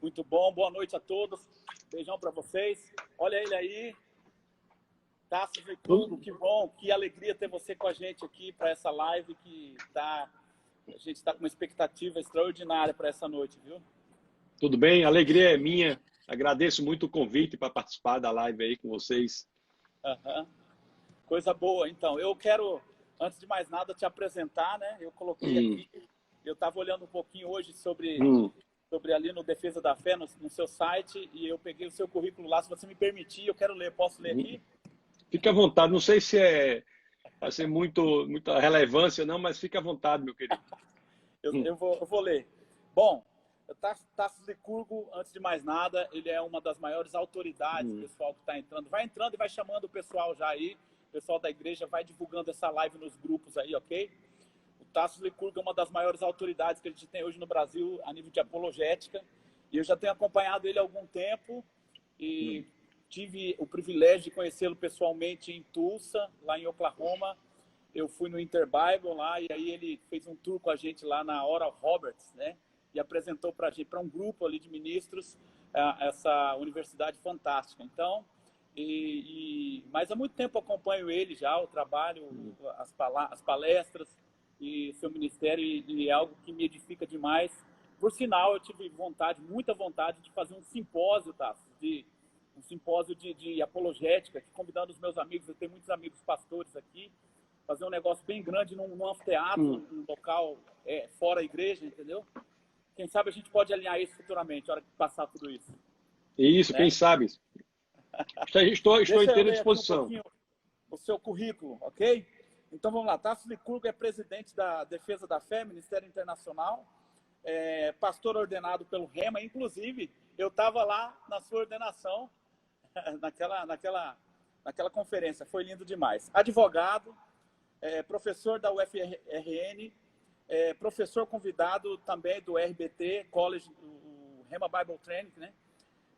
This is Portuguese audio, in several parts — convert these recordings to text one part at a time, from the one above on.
Muito bom, boa noite a todos. Beijão para vocês. Olha ele aí. Tasso Licurgo, que bom, que alegria ter você com a gente aqui para essa live a gente está com uma expectativa extraordinária para essa noite, viu? Tudo bem, a alegria é minha. Agradeço muito o convite para participar da live aí com vocês. Coisa boa. Então, eu quero, antes de mais nada, te apresentar, né? Eu coloquei aqui, eu estava olhando um pouquinho hoje sobre ali no Defesa da Fé, no seu site, e eu peguei o seu currículo lá. Se você me permitir, eu quero ler. Posso ler aqui? Fique à vontade. Não sei se vai ser muita relevância, não, mas fique à vontade, meu querido. eu vou ler. Bom, Tasso Licurgo, antes de mais nada, ele é uma das maiores autoridades, pessoal que está entrando. Vai entrando e vai chamando o pessoal já aí. O pessoal da igreja vai divulgando essa live nos grupos aí, ok? O Tasso Licurgo é uma das maiores autoridades que a gente tem hoje no Brasil a nível de apologética. E eu já tenho acompanhado ele há algum tempo e tive o privilégio de conhecê-lo pessoalmente em Tulsa, lá em Oklahoma. Eu fui no Interbible lá e aí ele fez um tour com a gente lá na Oral Roberts, né? E apresentou para a gente, para um grupo ali de ministros, essa universidade fantástica. Então, mas há muito tempo acompanho ele já, o trabalho, as palestras e seu ministério, e é algo que me edifica demais. Por sinal, eu tive muita vontade de fazer um simpósio, Tasso, um simpósio de apologética, convidando os meus amigos, eu tenho muitos amigos pastores aqui, fazer um negócio bem grande num anfiteatro, um local fora a igreja, entendeu? Quem sabe a gente pode alinhar isso futuramente, na hora que passar tudo isso. Isso, né? Quem sabe. Estou inteiro à disposição. O seu currículo, ok? Então vamos lá. Tasso Licurgo é presidente da Defesa da Fé, Ministério Internacional, pastor ordenado pelo Rema. Inclusive, eu estava lá na sua ordenação, naquela conferência. Foi lindo demais. Advogado, professor da UFRN, professor convidado também do RBT, College, o Rema Bible Training, né?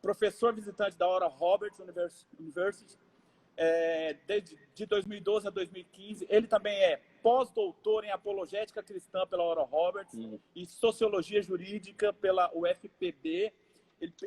Professor visitante da Oral Roberts University, de 2012 a 2015. Ele também é pós-doutor em apologética cristã pela Oral Roberts e sociologia jurídica pela UFPB.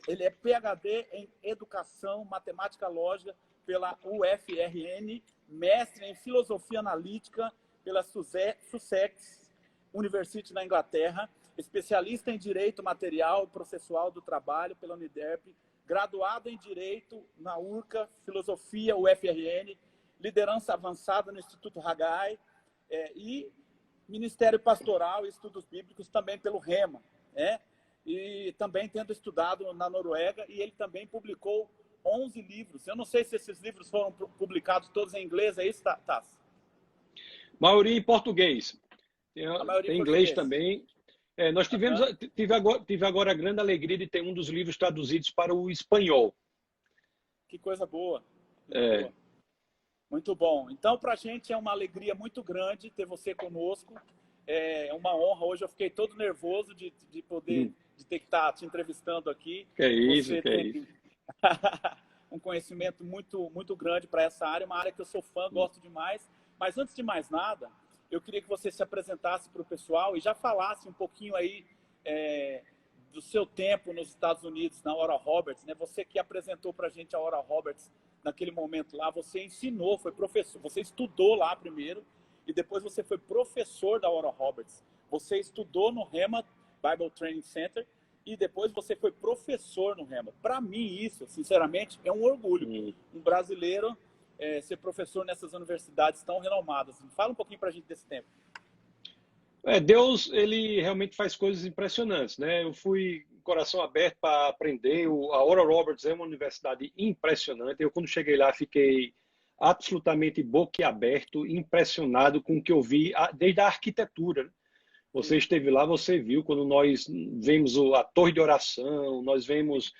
Ele é PhD em educação, matemática lógica pela UFRN, mestre em filosofia analítica pela Sussex University na Inglaterra, especialista em direito material e processual do trabalho pela Uniderp, graduado em direito na URCA, filosofia UFRN, liderança avançada no Instituto Haggai e ministério pastoral e estudos bíblicos também pelo Rema, né? E também tendo estudado na Noruega, e ele também publicou 11 livros. Eu não sei se esses livros foram publicados todos em inglês, é isso, Tasso? Maioria em português. Tem inglês também. Nós tive agora a grande alegria de ter um dos livros traduzidos para o espanhol. Que coisa boa. Boa. Muito bom. Então, para a gente é uma alegria muito grande ter você conosco. É uma honra. Hoje eu fiquei todo nervoso de poder de ter que estar te entrevistando aqui. Que isso. Um conhecimento muito, muito grande para essa área, uma área que eu sou fã, gosto demais. Mas antes de mais nada, eu queria que você se apresentasse para o pessoal e já falasse um pouquinho aí do seu tempo nos Estados Unidos, na Oral Roberts, né? Você que apresentou para a gente a Oral Roberts naquele momento lá, você ensinou, foi professor, você estudou lá primeiro e depois você foi professor da Oral Roberts. Você estudou no Rema Bible Training Center e depois você foi professor no Rema. Para mim isso, sinceramente, é um orgulho. Um brasileiro ser professor nessas universidades tão renomadas. Fala um pouquinho para a gente desse tempo. Deus, ele realmente faz coisas impressionantes, né? Eu fui com o coração aberto para aprender. A Oral Roberts é uma universidade impressionante. Eu, quando cheguei lá, fiquei absolutamente boquiaberto, impressionado com o que eu vi, desde a arquitetura. Você esteve lá, você viu, quando nós vemos a torre de oração, nós vemos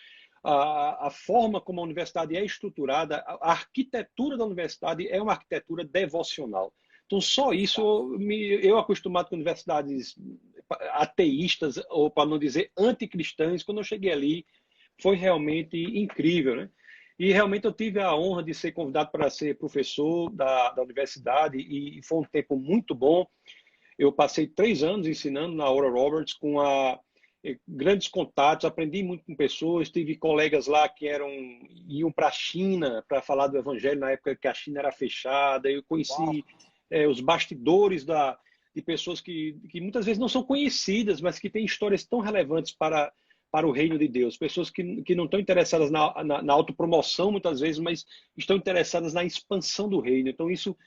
a forma como a universidade é estruturada, a arquitetura da universidade é uma arquitetura devocional. Então, só isso, eu acostumado com universidades ateístas, ou para não dizer anticristãs, quando eu cheguei ali, foi realmente incrível, né? E realmente eu tive a honra de ser convidado para ser professor da universidade e foi um tempo muito bom. Eu passei 3 anos ensinando na Oral Roberts com grandes contatos, aprendi muito com pessoas, tive colegas lá que iam para a China para falar do evangelho na época que a China era fechada. Eu Uau. conheci os bastidores de pessoas que muitas vezes não são conhecidas, mas que têm histórias tão relevantes para o reino de Deus. Pessoas que não estão interessadas na autopromoção muitas vezes, mas estão interessadas na expansão do reino. Então isso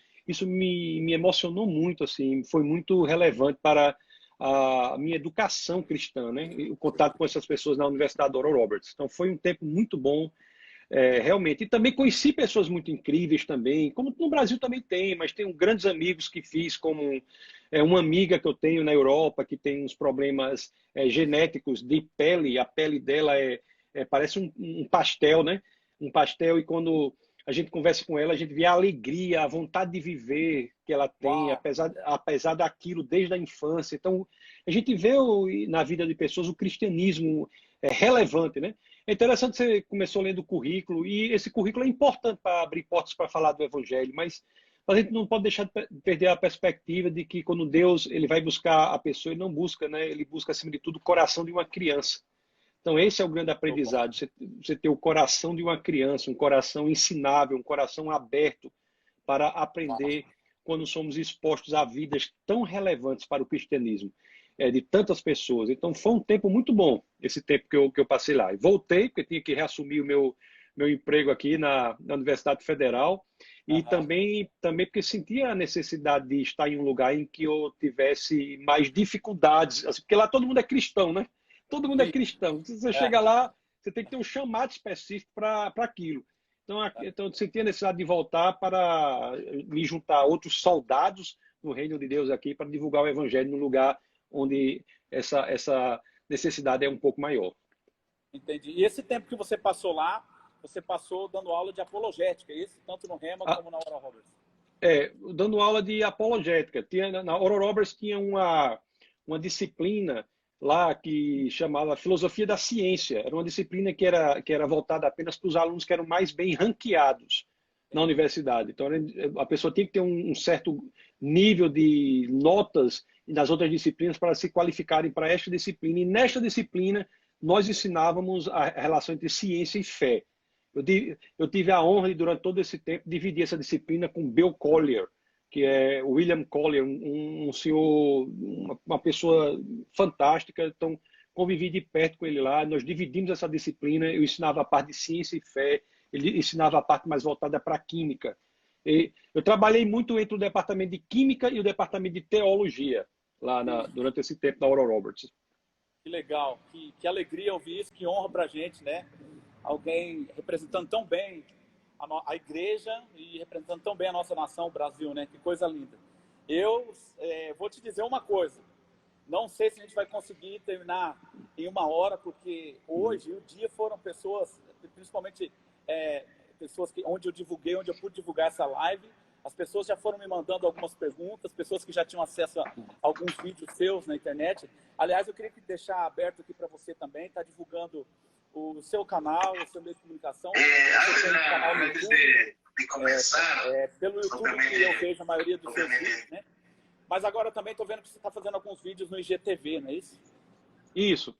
me emocionou muito, assim, foi muito relevante para a minha educação cristã, né? O contato com essas pessoas na Universidade Oral Roberts. Então foi um tempo muito bom, realmente. E também conheci pessoas muito incríveis também, como no Brasil também tem, mas tenho grandes amigos que fiz, como uma amiga que eu tenho na Europa, que tem uns problemas genéticos de pele. A pele dela parece um pastel, né? Um pastel, e quando a gente conversa com ela, a gente vê a alegria, a vontade de viver que ela tem, Uau. apesar daquilo desde a infância. Então, a gente vê na vida de pessoas o cristianismo relevante, né? É interessante que você começou lendo o currículo, e esse currículo é importante para abrir portas para falar do evangelho, mas a gente não pode deixar de perder a perspectiva de que quando Deus ele vai buscar a pessoa, ele não busca, né? Ele busca, acima de tudo, o coração de uma criança. Então, esse é o grande aprendizado, você ter o coração de uma criança, um coração ensinável, um coração aberto para aprender quando somos expostos a vidas tão relevantes para o cristianismo, de tantas pessoas. Então, foi um tempo muito bom, esse tempo que eu passei lá. E voltei, porque tinha que reassumir o meu emprego aqui na Universidade Federal, e também porque sentia a necessidade de estar em um lugar em que eu tivesse mais dificuldades, assim, porque lá todo mundo é cristão, né? Todo mundo é Sim. cristão. Se você chega lá, você tem que ter um chamado específico para aquilo. Então, eu senti a necessidade de voltar para me juntar a outros soldados no reino de Deus aqui para divulgar o evangelho num lugar onde essa necessidade é um pouco maior. Entendi. E esse tempo que você passou lá, você passou dando aula de apologética, é isso? Tanto no Rema como na Oral Roberts? Dando aula de apologética. Na Oral Roberts tinha uma disciplina lá que chamava Filosofia da Ciência. Era uma disciplina que era voltada apenas para os alunos que eram mais bem ranqueados na universidade. Então, a pessoa tinha que ter um certo nível de notas nas outras disciplinas para se qualificarem para esta disciplina. E nesta disciplina, nós ensinávamos a relação entre ciência e fé. Eu tive a honra de, durante todo esse tempo, dividir essa disciplina com Bill Collier, que é William Collier, um senhor, uma pessoa fantástica. Então, convivi de perto com ele lá, nós dividimos essa disciplina, eu ensinava a parte de ciência e fé, ele ensinava a parte mais voltada para a química. Eu trabalhei muito entre o departamento de química e o departamento de teologia, lá durante esse tempo na Oral Roberts. Que legal, que alegria ouvir isso, que honra para a gente, né? Alguém representando tão bem a igreja e representando tão bem a nossa nação, o Brasil, né? Que coisa linda. Eu vou te dizer uma coisa, não sei se a gente vai conseguir terminar em 1 hora, porque hoje o dia foram pessoas, principalmente pessoas onde eu divulguei, onde eu pude divulgar essa live. As pessoas já foram me mandando algumas perguntas, pessoas que já tinham acesso a alguns vídeos seus na internet. Aliás, eu queria deixar aberto aqui para você também, tá divulgando o seu canal, o seu meio de comunicação. Você tem um canal no YouTube, pelo YouTube que eu vejo a maioria dos seus vídeos, né? Mas agora também estou vendo que você está fazendo alguns vídeos no IGTV, não é isso? Isso.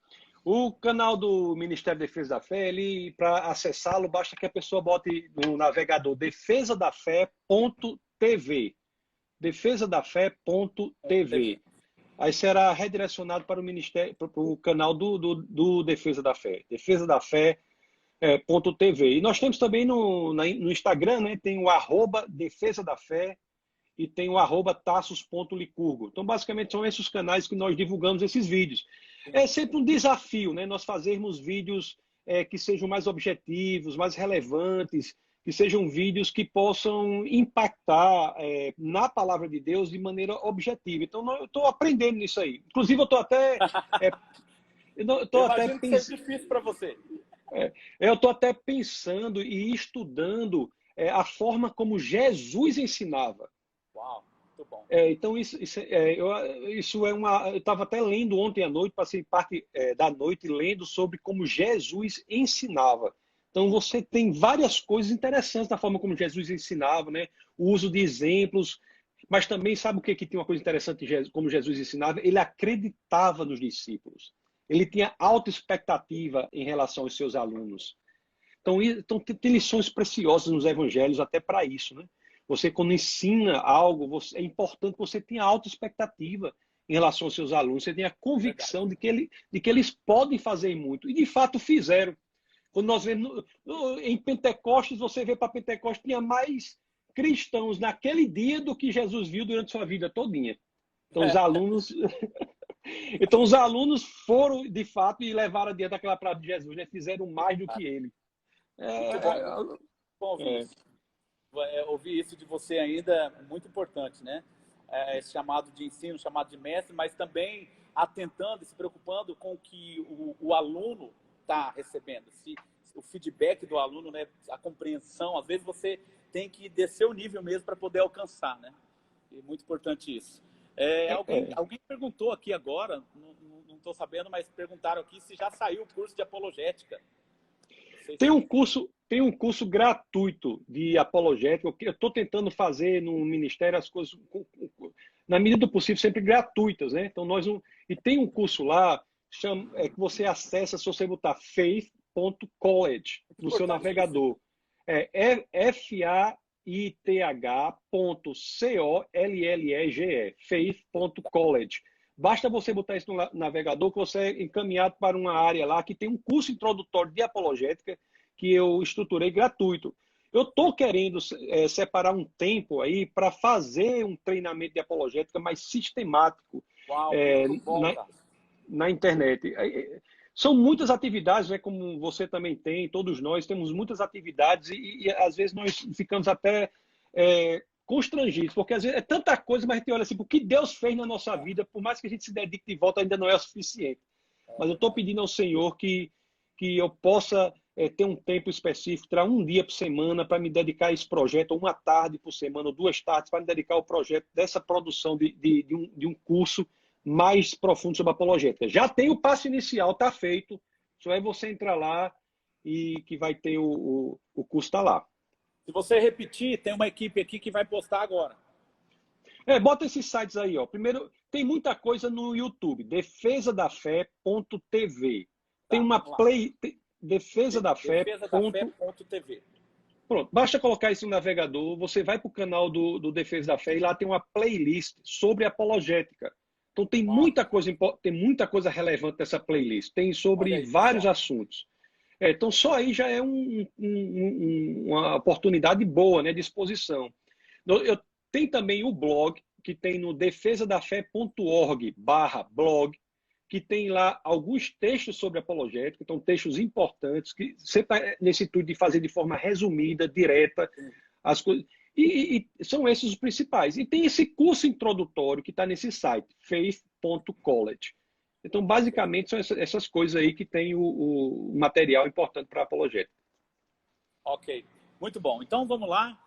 O canal do Ministério da Defesa da Fé, para acessá-lo, basta que a pessoa bote no navegador defesadafé.tv. Defesadafé.tv. Aí será redirecionado para o Ministério, para o canal do Defesa da Fé. Defesadafé.tv. E nós temos também no Instagram, né? Tem o @Defesa da Fé e tem o @tassos.licurgo. Então, basicamente, são esses os canais que nós divulgamos esses vídeos. É sempre um desafio, né? Nós fazermos vídeos que sejam mais objetivos, mais relevantes, que sejam vídeos que possam impactar na palavra de Deus de maneira objetiva. Então, eu estou aprendendo nisso aí. Inclusive, eu estou até... Imagino que seja difícil para você. Eu estou até pensando e estudando a forma como Jesus ensinava. Uau, muito bom. Então, isso é uma... Eu estava até lendo ontem à noite, passei parte da noite lendo sobre como Jesus ensinava. Então, você tem várias coisas interessantes na forma como Jesus ensinava, né? O uso de exemplos, mas também, sabe o que tinha uma coisa interessante como Jesus ensinava? Ele acreditava nos discípulos. Ele tinha alta expectativa em relação aos seus alunos. Então tem lições preciosas nos evangelhos até para isso, né? Você, quando ensina algo, é importante que você tenha alta expectativa em relação aos seus alunos. Você tenha a convicção de que eles podem fazer muito. E, de fato, fizeram. Quando nós vemos em Pentecostes, você vê para Pentecostes, tinha mais cristãos naquele dia do que Jesus viu durante sua vida todinha. Então, os alunos foram, de fato, e levaram adiante aquela palavra de Jesus, né? Fizeram mais do que ele. Muito bom. Bom ouvir isso. Ouvir isso de você ainda é muito importante, né? Esse chamado de ensino, chamado de mestre, mas também atentando e se preocupando com o que o aluno está recebendo. O feedback do aluno, né? A compreensão, às vezes você tem que descer o nível mesmo para poder alcançar, né? E muito importante isso. Alguém perguntou aqui agora, não estou sabendo, mas perguntaram aqui se já saiu o curso de apologética. Tem um curso gratuito de apologética. Eu estou tentando fazer no Ministério as coisas, na medida do possível, sempre gratuitas, né? Então, e tem um curso lá que você acessa se você botar faith.college no seu navegador. faith.college, faith.college. Basta você botar isso no navegador que você é encaminhado para uma área lá que tem um curso introdutório de apologética que eu estruturei gratuito. Eu estou querendo separar um tempo aí para fazer um treinamento de apologética mais sistemático. Uau, bom, na internet. São muitas atividades, né, como você também tem, todos nós temos muitas atividades e às vezes nós ficamos até constrangidos, porque às vezes é tanta coisa, mas a gente olha assim, o que Deus fez na nossa vida, por mais que a gente se dedique de volta, ainda não é o suficiente. Mas eu estou pedindo ao Senhor que eu possa ter um tempo específico, tirar um dia por semana para me dedicar a esse projeto, ou uma tarde por semana, ou 2 tardes, para me dedicar ao projeto dessa produção de um curso mais profundo sobre apologética. Já tem o passo inicial, está feito, só é você entrar lá e que vai ter o curso está lá. Se você repetir, tem uma equipe aqui que vai postar agora. Bota esses sites aí, ó. Primeiro, tem muita coisa no YouTube, defesadafé.tv. Tem uma defesadafé.tv. Pronto, basta colocar isso no navegador, você vai para o canal do Defesa da Fé e lá tem uma playlist sobre apologética. Então tem muita coisa relevante nessa playlist, tem sobre vários assuntos. Então só aí já é uma oportunidade boa, né, de exposição. Tem também o blog, que tem no defesadafé.org/blog, que tem lá alguns textos sobre apologética, então textos importantes, que sempre nesse intuito de fazer de forma resumida, direta, as coisas. E são esses os principais. E tem esse curso introdutório que está nesse site, faith.college. Então, basicamente, são essas coisas aí que tem o material importante para a apologética. Ok, muito bom. Então, vamos lá.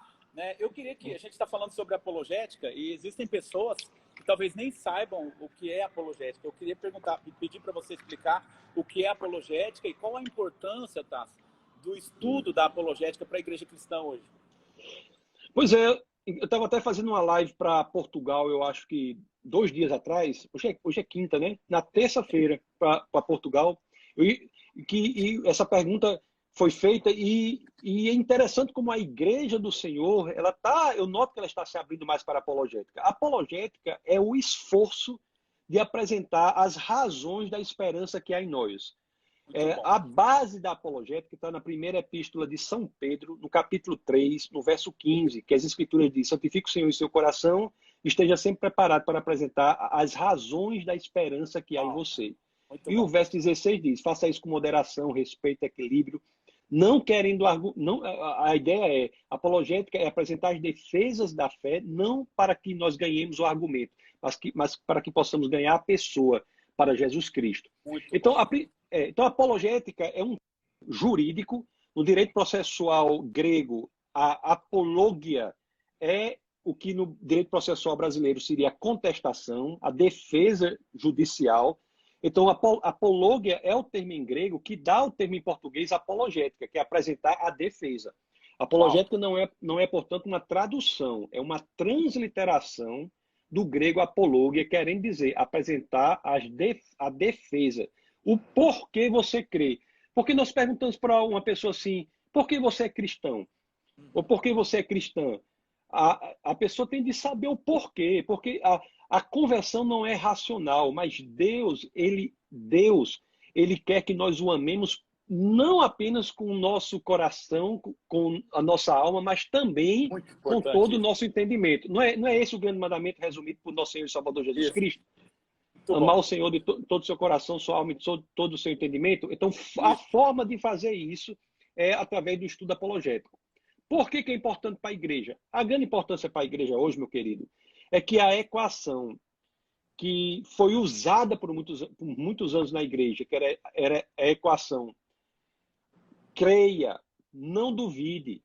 Eu queria que a gente está falando sobre apologética e existem pessoas que talvez nem saibam o que é apologética. Eu queria pedir para você explicar o que é apologética e qual a importância, Tasso, do estudo da apologética para a igreja cristã hoje. Pois é, eu estava até fazendo uma live para Portugal, eu acho que 2 dias atrás, hoje é quinta, né? Na terça-feira, para Portugal, e essa pergunta foi feita e é interessante como a igreja do Senhor, eu noto que ela está se abrindo mais para a apologética. A apologética é o esforço de apresentar as razões da esperança que há em nós. A base da apologética está na primeira epístola de São Pedro, no capítulo 3, no verso 15, que as escrituras dizem: santifique o Senhor em seu coração, esteja sempre preparado para apresentar as razões da esperança que há em você. E o verso 16 diz: faça isso com moderação, respeito, equilíbrio, não querendo a ideia apologética é apresentar as defesas da fé, não para que nós ganhemos o argumento, mas para que possamos ganhar a pessoa, para Jesus Cristo. Então, a apologética é um jurídico. No direito processual grego, a apologia é o que no direito processual brasileiro seria a contestação, a defesa judicial. Então, apologia é o termo em grego que dá o termo em português apologética, que é apresentar a defesa. Apologética não é, portanto, uma tradução, é uma transliteração do grego apologia, querendo dizer apresentar a defesa, o porquê você crê. Porque nós perguntamos para uma pessoa assim, por que você é cristão? Ou por que você é cristã? A pessoa tem de saber o porquê, porque a conversão não é racional, mas Deus, ele quer que nós o amemos não apenas com o nosso coração, com a nossa alma, mas também com todo o nosso entendimento. Não é esse o grande mandamento resumido por nosso Senhor e Salvador Jesus Cristo? Amar o Senhor de todo o seu coração, sua alma e todo o seu entendimento. Então, a forma de fazer isso é através do estudo apologético. Por que é importante para a igreja? A grande importância para a igreja hoje, meu querido, é que a equação que foi usada por muitos anos na igreja, que era a equação creia, não duvide,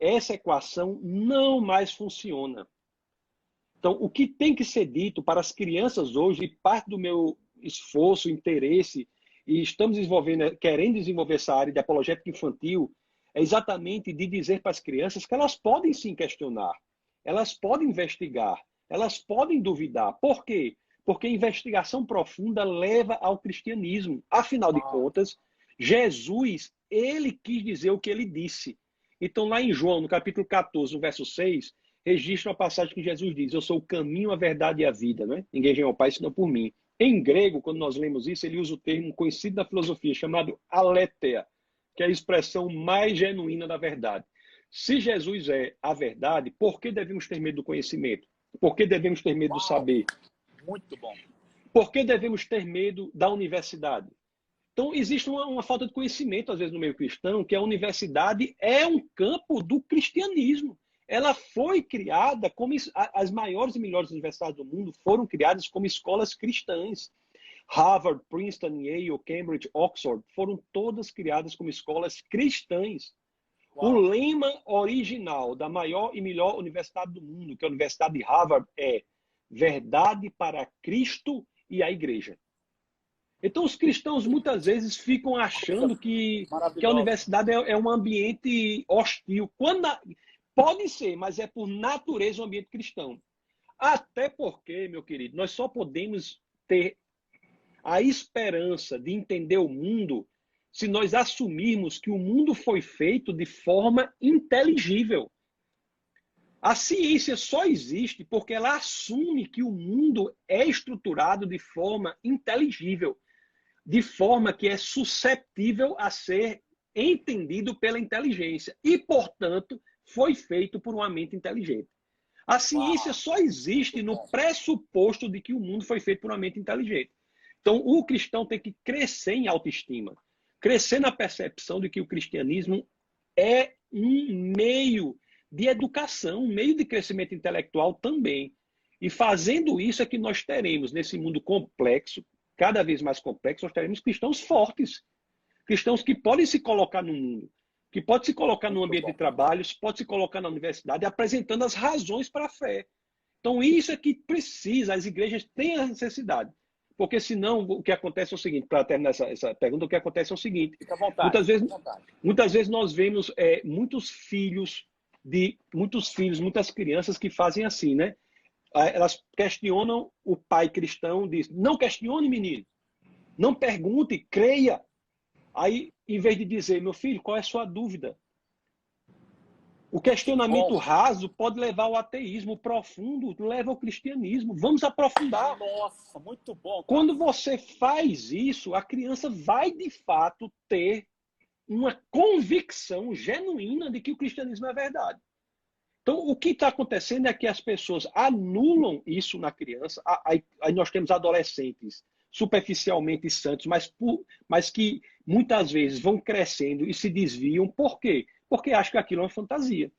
essa equação não mais funciona. Então, o que tem que ser dito para as crianças hoje, e parte do meu esforço, interesse, e estamos querendo desenvolver essa área de apologética infantil, é exatamente de dizer para as crianças que elas podem sim questionar, elas podem investigar, elas podem duvidar. Por quê? Porque a investigação profunda leva ao cristianismo. Afinal de contas, Jesus, ele quis dizer o que ele disse. Então, lá em João, no capítulo 14, no verso 6, registra uma passagem que Jesus diz: eu sou o caminho, a verdade e a vida, né? Ninguém vem ao Pai senão por mim. Em grego, quando nós lemos isso, ele usa o termo conhecido da filosofia, chamado aletheia, que é a expressão mais genuína da verdade. Se Jesus é a verdade, por que devemos ter medo do conhecimento? Por que devemos ter medo do saber? Muito bom. Por que devemos ter medo da universidade? Então, existe uma falta de conhecimento, às vezes, no meio cristão, que a universidade é um campo do cristianismo. Ela foi criada como as maiores e melhores universidades do mundo foram criadas como escolas cristãs. Harvard, Princeton, Yale, Cambridge, Oxford foram todas criadas como escolas cristãs. Uau. O lema original da maior e melhor universidade do mundo, que é a Universidade de Harvard, é verdade para Cristo e a igreja. Então, os cristãos muitas vezes ficam achando que a universidade é um ambiente hostil. Pode ser, mas é por natureza um ambiente cristão. Até porque, meu querido, nós só podemos ter a esperança de entender o mundo se nós assumirmos que o mundo foi feito de forma inteligível. A ciência só existe porque ela assume que o mundo é estruturado de forma inteligível, de forma que é suscetível a ser entendido pela inteligência e, portanto, foi feito por uma mente inteligente. A ciência só existe no pressuposto de que o mundo foi feito por uma mente inteligente. Então, o cristão tem que crescer em autoestima, crescer na percepção de que o cristianismo é um meio de educação, um meio de crescimento intelectual também. E fazendo isso é que nós teremos, nesse mundo complexo, cada vez mais complexo, nós teremos cristãos fortes, cristãos que podem se colocar no mundo, que podem se colocar no ambiente de trabalho, podem se colocar na universidade, apresentando as razões para a fé. Então, isso é que precisa, as igrejas têm a necessidade. Porque senão, o que acontece é o seguinte, para terminar essa pergunta, o que acontece é o seguinte, fica à vontade, muitas vezes nós vemos muitos filhos, muitas crianças que fazem assim, né? Elas questionam o pai cristão, diz, não questione, menino, não pergunte, creia. Aí, em vez de dizer, meu filho, qual é a sua dúvida? O questionamento raso pode levar ao ateísmo, o profundo leva ao cristianismo. Vamos aprofundar. Nossa, muito bom. Cara. Quando você faz isso, a criança vai, de fato, ter uma convicção genuína de que o cristianismo é verdade. Então, o que está acontecendo é que as pessoas anulam isso na criança. Aí nós temos adolescentes superficialmente santos, mas que muitas vezes vão crescendo e se desviam. Por quê? Porque acham que aquilo é uma fantasia.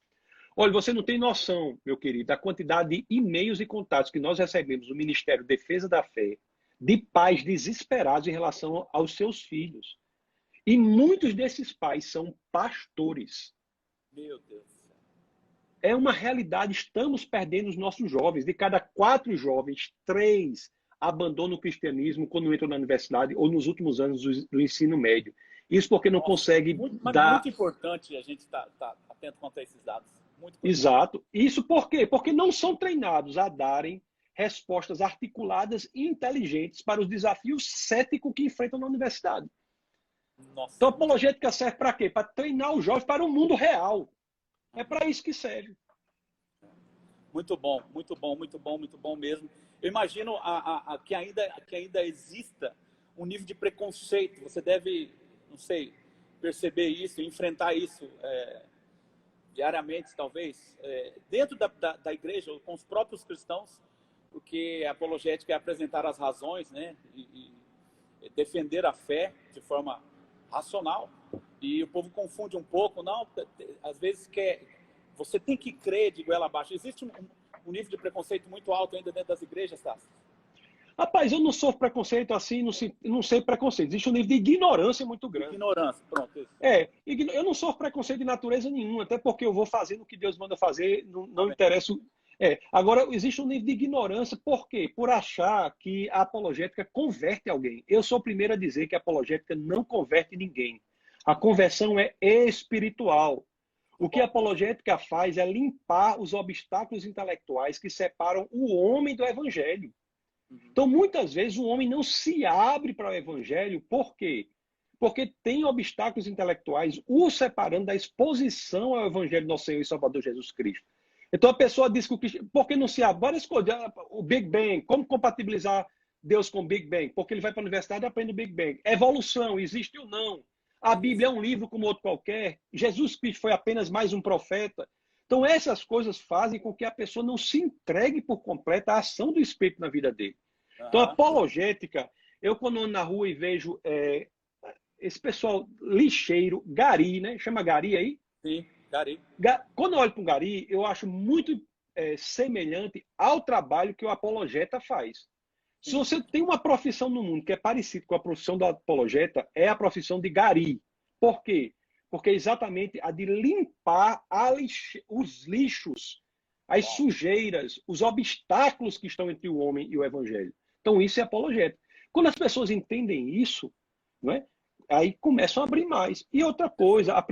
Olha, você não tem noção, meu querido, da quantidade de e-mails e contatos que nós recebemos do Ministério Defesa da Fé, de pais desesperados em relação aos seus filhos. E muitos desses pais são pastores. Meu Deus. É uma realidade, estamos perdendo os nossos jovens. De cada 4 jovens, 3 abandonam o cristianismo quando entram na universidade ou nos últimos anos do ensino médio. Isso porque não consegue dar... Muito importante a gente estar atento quanto a esses dados. Muito Exato. Isso por quê? Porque não são treinados a darem respostas articuladas e inteligentes para os desafios céticos que enfrentam na universidade. Nossa. Então, a apologética serve para quê? Para treinar os jovens para o mundo real. É para isso que serve. Muito bom, muito bom, muito bom, muito bom mesmo. Eu imagino que ainda exista um nível de preconceito. Você deve, não sei, perceber isso, enfrentar isso diariamente, talvez, dentro da igreja, com os próprios cristãos, porque a apologética é apresentar as razões, né, e defender a fé de forma racional. E o povo confunde um pouco, não, às vezes você tem que crer de goela abaixo. Existe um nível de preconceito muito alto ainda dentro das igrejas, tá? Rapaz, eu não sofro preconceito assim, não sei preconceito. Existe um nível de ignorância muito grande. Ignorância, pronto. Isso. Eu não sofro preconceito de natureza nenhuma, até porque eu vou fazendo o que Deus manda fazer, não interessa. Agora, existe um nível de ignorância, por quê? Por achar que a apologética converte alguém. Eu sou o primeiro a dizer que a apologética não converte ninguém. A conversão é espiritual. O que a apologética faz é limpar os obstáculos intelectuais que separam o homem do evangelho. Então, muitas vezes, o homem não se abre para o evangelho. Por quê? Porque tem obstáculos intelectuais o separando da exposição ao evangelho do nosso Senhor e Salvador Jesus Cristo. Então, a pessoa diz que por que não se abre? Várias coisas. O Big Bang, como compatibilizar Deus com o Big Bang? Porque ele vai para a universidade e aprende o Big Bang. Evolução, existe ou não? A Bíblia é um livro como outro qualquer. Jesus Cristo foi apenas mais um profeta. Então, essas coisas fazem com que a pessoa não se entregue por completo à ação do Espírito na vida dele. Então, a apologética, eu quando ando na rua e vejo esse pessoal lixeiro, gari, né? Chama gari aí? Sim, gari. Quando eu olho para um gari, eu acho muito semelhante ao trabalho que o apologeta faz. Se você tem uma profissão no mundo que é parecida com a profissão do apologeta, é a profissão de gari. Por quê? Porque é exatamente a de limpar os lixos, as sujeiras, os obstáculos que estão entre o homem e o evangelho. Então, isso é apologética. Quando as pessoas entendem isso, não é? Aí começam a abrir mais. E outra coisa,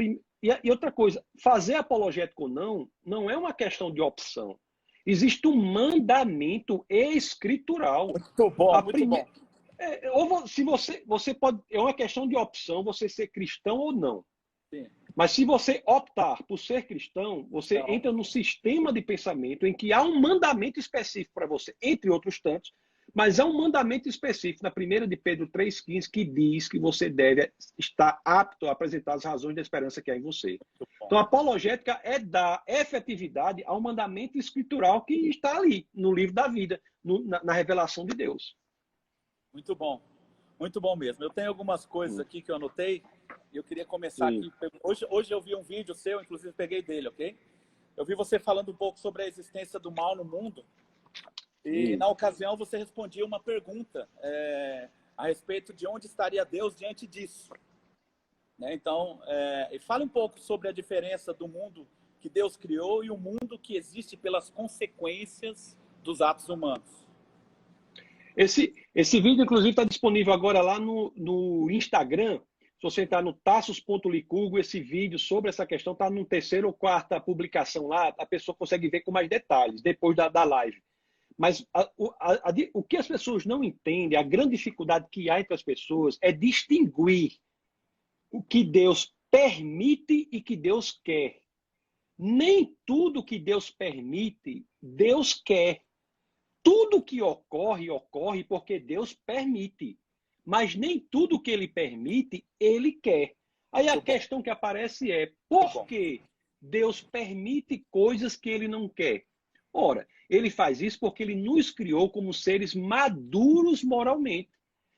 fazer apologético ou não é uma questão de opção. Existe um mandamento escritural. Muito bom, muito bom. Se você pode, é uma questão de opção você ser cristão ou não. Sim. Mas se você optar por ser cristão, você entra num sistema de pensamento em que há um mandamento específico para você, entre outros tantos, mas há um mandamento específico na 1 de Pedro 3,15 que diz que você deve estar apto a apresentar as razões da esperança que há em você. Então, a apologética é dar efetividade ao mandamento escritural que está ali, no livro da vida, na revelação de Deus. Muito bom mesmo. Eu tenho algumas coisas aqui que eu anotei e eu queria começar aqui. Hoje eu vi um vídeo seu, inclusive peguei dele, ok? Eu vi você falando um pouco sobre a existência do mal no mundo. E na ocasião você respondia uma pergunta a respeito de onde estaria Deus diante disso. Né? Então, fale um pouco sobre a diferença do mundo que Deus criou e o mundo que existe pelas consequências dos atos humanos. Esse vídeo, inclusive, está disponível agora lá no Instagram. Se você entrar no tassos.licurgo, esse vídeo sobre essa questão está no 3ª ou 4ª publicação lá. A pessoa consegue ver com mais detalhes depois da live. Mas o que as pessoas não entendem, a grande dificuldade que há entre as pessoas é distinguir o que Deus permite e que Deus quer. Nem tudo que Deus permite, Deus quer. Tudo que ocorre, ocorre porque Deus permite. Mas nem tudo que Ele permite, Ele quer. Aí a questão que aparece é, por que Deus permite coisas que Ele não quer? Ora, Ele faz isso porque Ele nos criou como seres maduros moralmente.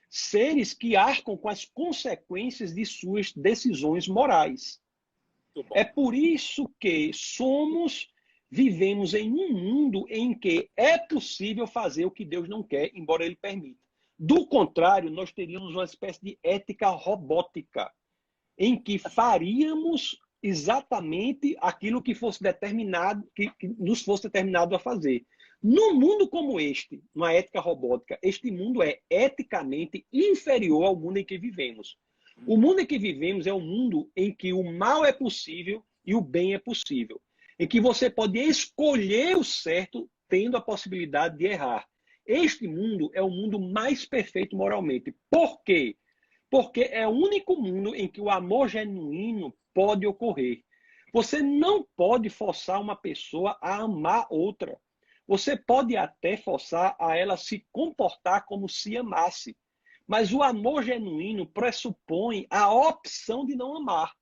Seres que arcam com as consequências de suas decisões morais. É por isso que vivemos em um mundo em que é possível fazer o que Deus não quer, embora Ele permita. Do contrário, nós teríamos uma espécie de ética robótica, em que faríamos exatamente aquilo que fosse determinado, que nos fosse determinado a fazer. Num mundo como este, numa ética robótica, este mundo é eticamente inferior ao mundo em que vivemos. O mundo em que vivemos é um mundo em que o mal é possível e o bem é possível. Em que você pode escolher o certo tendo a possibilidade de errar. Este mundo é o mundo mais perfeito moralmente. Por quê? Porque é o único mundo em que o amor genuíno pode ocorrer. Você não pode forçar uma pessoa a amar outra. Você pode até forçar a ela se comportar como se amasse. Mas o amor genuíno pressupõe a opção de não amar.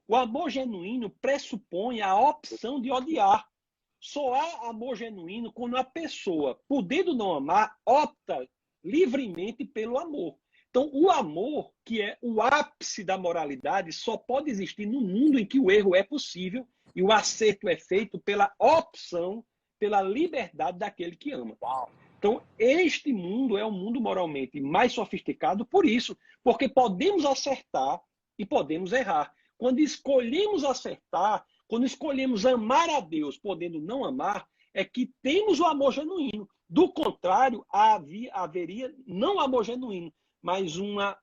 O amor genuíno pressupõe a opção de odiar. Só há amor genuíno quando a pessoa, podendo não amar, opta livremente pelo amor. Então, o amor, que é o ápice da moralidade, só pode existir no mundo em que o erro é possível e o acerto é feito pela opção, pela liberdade daquele que ama. Então, este mundo é um mundo moralmente mais sofisticado por isso, porque podemos acertar e podemos errar. Quando escolhemos acertar, quando escolhemos amar a Deus, podendo não amar, é que temos o amor genuíno. Do contrário, haveria não amor genuíno, mas uma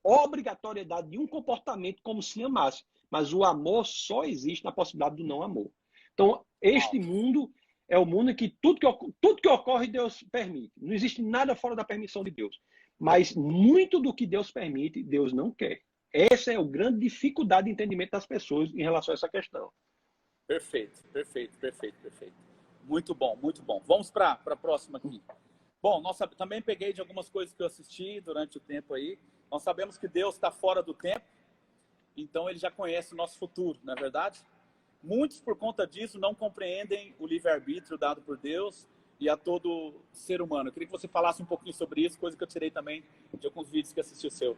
obrigatoriedade de um comportamento como se amasse. Mas o amor só existe na possibilidade do não amor. Então, este mundo é o mundo em que tudo que ocorre, Deus permite. Não existe nada fora da permissão de Deus. Mas muito do que Deus permite, Deus não quer. Essa é a grande dificuldade de entendimento das pessoas em relação a essa questão. Perfeito, perfeito, perfeito, perfeito. Muito bom, muito bom. Vamos para a próxima aqui. Bom, também peguei de algumas coisas que eu assisti durante o tempo aí. Nós sabemos que Deus está fora do tempo, então ele já conhece o nosso futuro, não é verdade? Muitos, por conta disso, não compreendem o livre-arbítrio dado por Deus e a todo ser humano. Eu queria que você falasse um pouquinho sobre isso, coisa que eu tirei também de alguns vídeos que assisti o seu.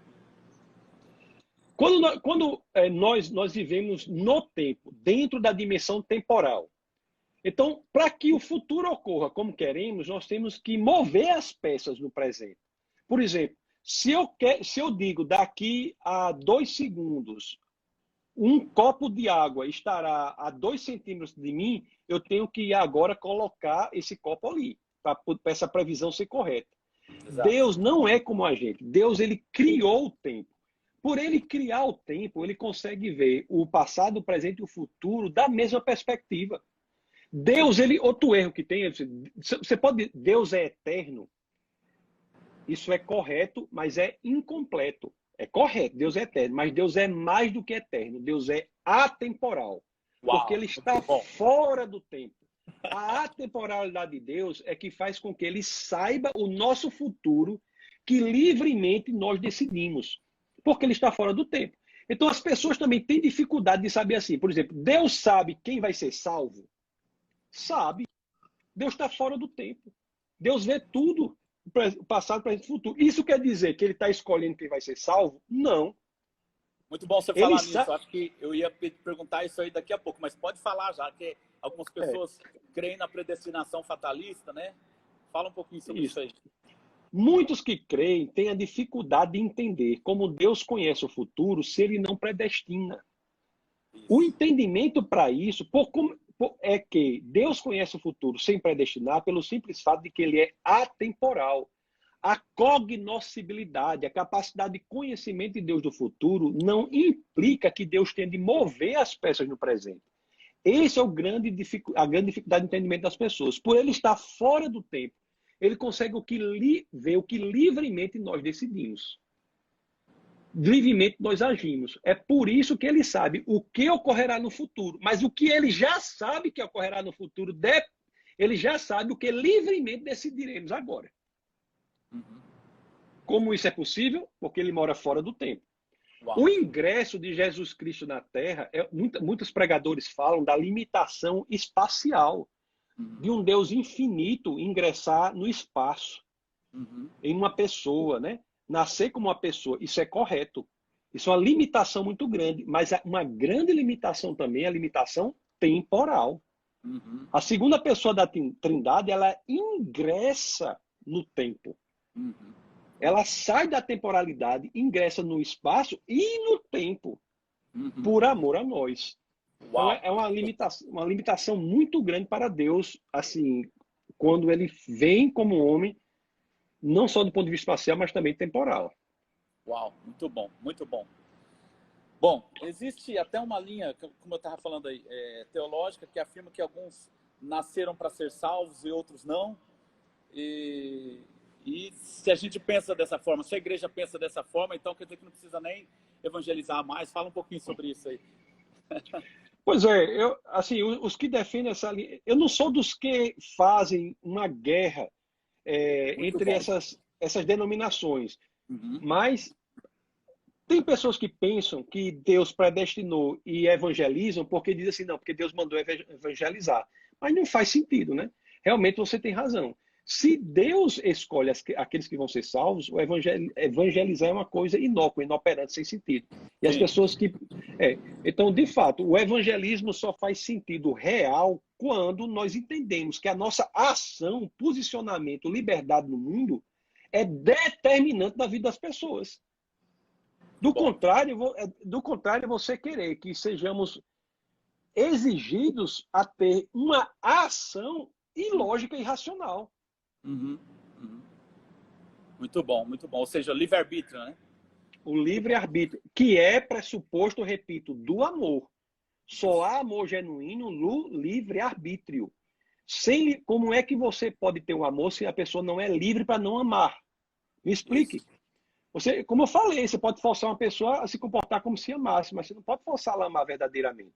Quando nós vivemos no tempo, dentro da dimensão temporal, então, para que o futuro ocorra como queremos, nós temos que mover as peças no presente. Por exemplo, se eu digo daqui a 2 segundos, um copo de água estará a 2 centímetros de mim, eu tenho que agora colocar esse copo ali, para essa previsão ser correta. Exato. Deus não é como a gente. Deus, ele criou o tempo. Por ele criar o tempo, ele consegue ver o passado, o presente e o futuro da mesma perspectiva. Deus, outro erro que tem, você pode, Deus é eterno. Isso é correto, mas é incompleto. É correto, Deus é eterno, mas Deus é mais do que eterno. Deus é atemporal. Porque ele está fora do tempo. A atemporalidade de Deus é que faz com que ele saiba o nosso futuro, que livremente nós decidimos. Porque ele está fora do tempo. Então as pessoas também têm dificuldade de saber assim. Por exemplo, Deus sabe quem vai ser salvo? Sabe. Deus está fora do tempo. Deus vê tudo, o passado, o presente e o futuro. Isso quer dizer que ele está escolhendo quem vai ser salvo? Não. Muito bom você falar nisso. Acho que eu ia perguntar isso aí daqui a pouco, mas pode falar já, que algumas pessoas creem na predestinação fatalista, né? Fala um pouquinho sobre isso aí. Muitos que creem têm a dificuldade de entender como Deus conhece o futuro se ele não predestina. Isso. O entendimento para isso é que Deus conhece o futuro sem predestinar pelo simples fato de que ele é atemporal. A cognoscibilidade, a capacidade de conhecimento de Deus do futuro não implica que Deus tenha de mover as peças no presente. Essa é a grande dificuldade de entendimento das pessoas. Por ele estar fora do tempo, ele consegue ver o que livremente nós decidimos. Livremente nós agimos. É por isso que ele sabe o que ocorrerá no futuro. Mas o que ele já sabe que ocorrerá no futuro, ele já sabe o que livremente decidiremos agora. Como isso é possível? Porque ele mora fora do tempo. Uau. O ingresso de Jesus Cristo na Terra, muitos pregadores falam da limitação espacial de um Deus infinito ingressar no espaço, em uma pessoa, né? Nascer como uma pessoa, isso é correto. Isso é uma limitação muito grande, mas uma grande limitação também é a limitação temporal. A segunda pessoa da Trindade, ela ingressa no tempo. Ela sai da temporalidade, ingressa no espaço e no tempo, por amor a nós. Então é uma limitação muito grande para Deus, assim, quando ele vem como homem, não só do ponto de vista espacial, mas também temporal. Uau, muito bom, muito bom. Bom, existe até uma linha, como eu estava falando aí, teológica, que afirma que alguns nasceram para ser salvos e outros não. E, e se a gente pensa dessa forma, se a igreja pensa dessa forma, então quer dizer que não precisa nem evangelizar mais. Fala um pouquinho sobre isso aí. Pois é, assim, os que defendem essa linha, eu não sou dos que fazem uma guerra Muito entre bom. essas denominações, Uhum. mas tem pessoas que pensam que Deus predestinou e evangelizam porque dizem assim, não, porque Deus mandou evangelizar. Mas não faz sentido, né? Realmente você tem razão. Se Deus escolhe aqueles que vão ser salvos, o evangelizar é uma coisa inócua, inoperante, sem sentido. E as Sim. pessoas que... Então, de fato, o evangelismo só faz sentido real quando nós entendemos que a nossa ação, posicionamento, liberdade no mundo é determinante da vida das pessoas. Do contrário, você querer que sejamos exigidos a ter uma ação ilógica e irracional. Uhum. Uhum. Muito bom, muito bom. Ou seja, livre-arbítrio, né? O livre-arbítrio, que é pressuposto, repito, do amor. Só há amor genuíno no livre-arbítrio. Como é que você pode ter um amor se a pessoa não é livre para não amar? Me explique. Isso. Você, como eu falei, você pode forçar uma pessoa a se comportar como se amasse, mas você não pode forçar ela a amar verdadeiramente.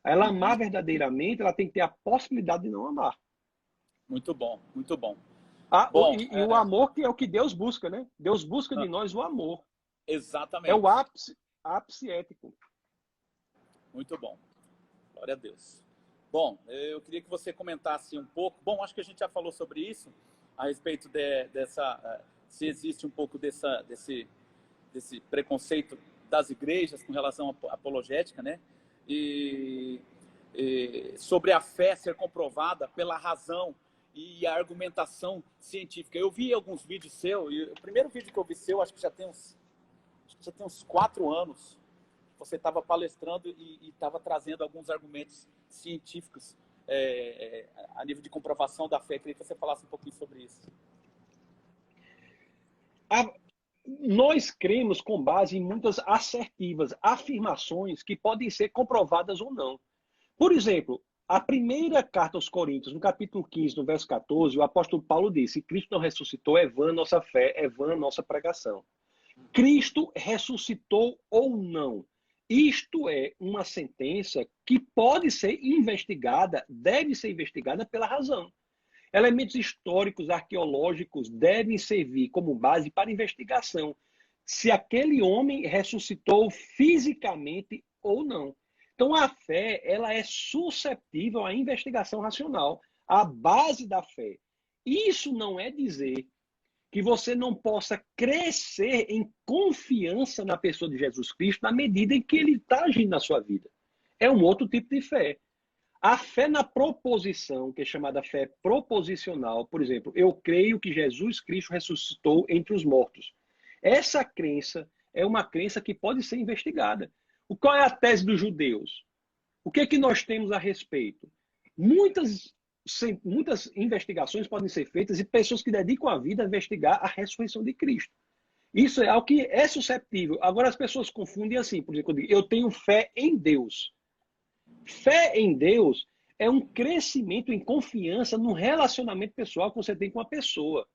Ela amar verdadeiramente, ela tem que ter a possibilidade de não amar. Muito bom, muito bom. Bom, Bom, e o amor que é o que Deus busca, né? Deus busca de nós o amor. É o exatamente. ápice ético. Muito bom. Glória a Deus. Bom, eu queria que você comentasse um pouco. Bom, acho que a gente já falou sobre isso, a respeito dessa... Se existe um pouco desse preconceito das igrejas com relação à apologética, né? E sobre a fé ser comprovada pela razão e a argumentação científica. Eu vi alguns vídeos seus, e o primeiro vídeo que eu vi seu, acho que já tem uns 4 anos, você estava palestrando e estava trazendo alguns argumentos científicos a nível de comprovação da fé. Eu queria que você falasse um pouquinho sobre isso. Nós cremos com base em muitas assertivas, afirmações que podem ser comprovadas ou não. Por exemplo, a primeira carta aos Coríntios, no capítulo 15, no verso 14, o apóstolo Paulo disse: Cristo não ressuscitou, é vã nossa fé, é vã nossa pregação. Cristo ressuscitou ou não? Isto é uma sentença que pode ser investigada, deve ser investigada pela razão. Elementos históricos, arqueológicos devem servir como base para investigação se aquele homem ressuscitou fisicamente ou não. Então, a fé ela é susceptível à investigação racional, a base da fé. Isso não é dizer que você não possa crescer em confiança na pessoa de Jesus Cristo na medida em que ele está agindo na sua vida. É um outro tipo de fé. A fé na proposição, que é chamada fé proposicional, por exemplo, eu creio que Jesus Cristo ressuscitou entre os mortos. Essa crença é uma crença que pode ser investigada. Qual é a tese dos judeus? O que é que nós temos a respeito? Muitas investigações podem ser feitas e pessoas que dedicam a vida a investigar a ressurreição de Cristo. Isso é algo que é susceptível. Agora as pessoas confundem assim, por exemplo, eu tenho fé em Deus. Fé em Deus é um crescimento em confiança no relacionamento pessoal que você tem com a pessoa.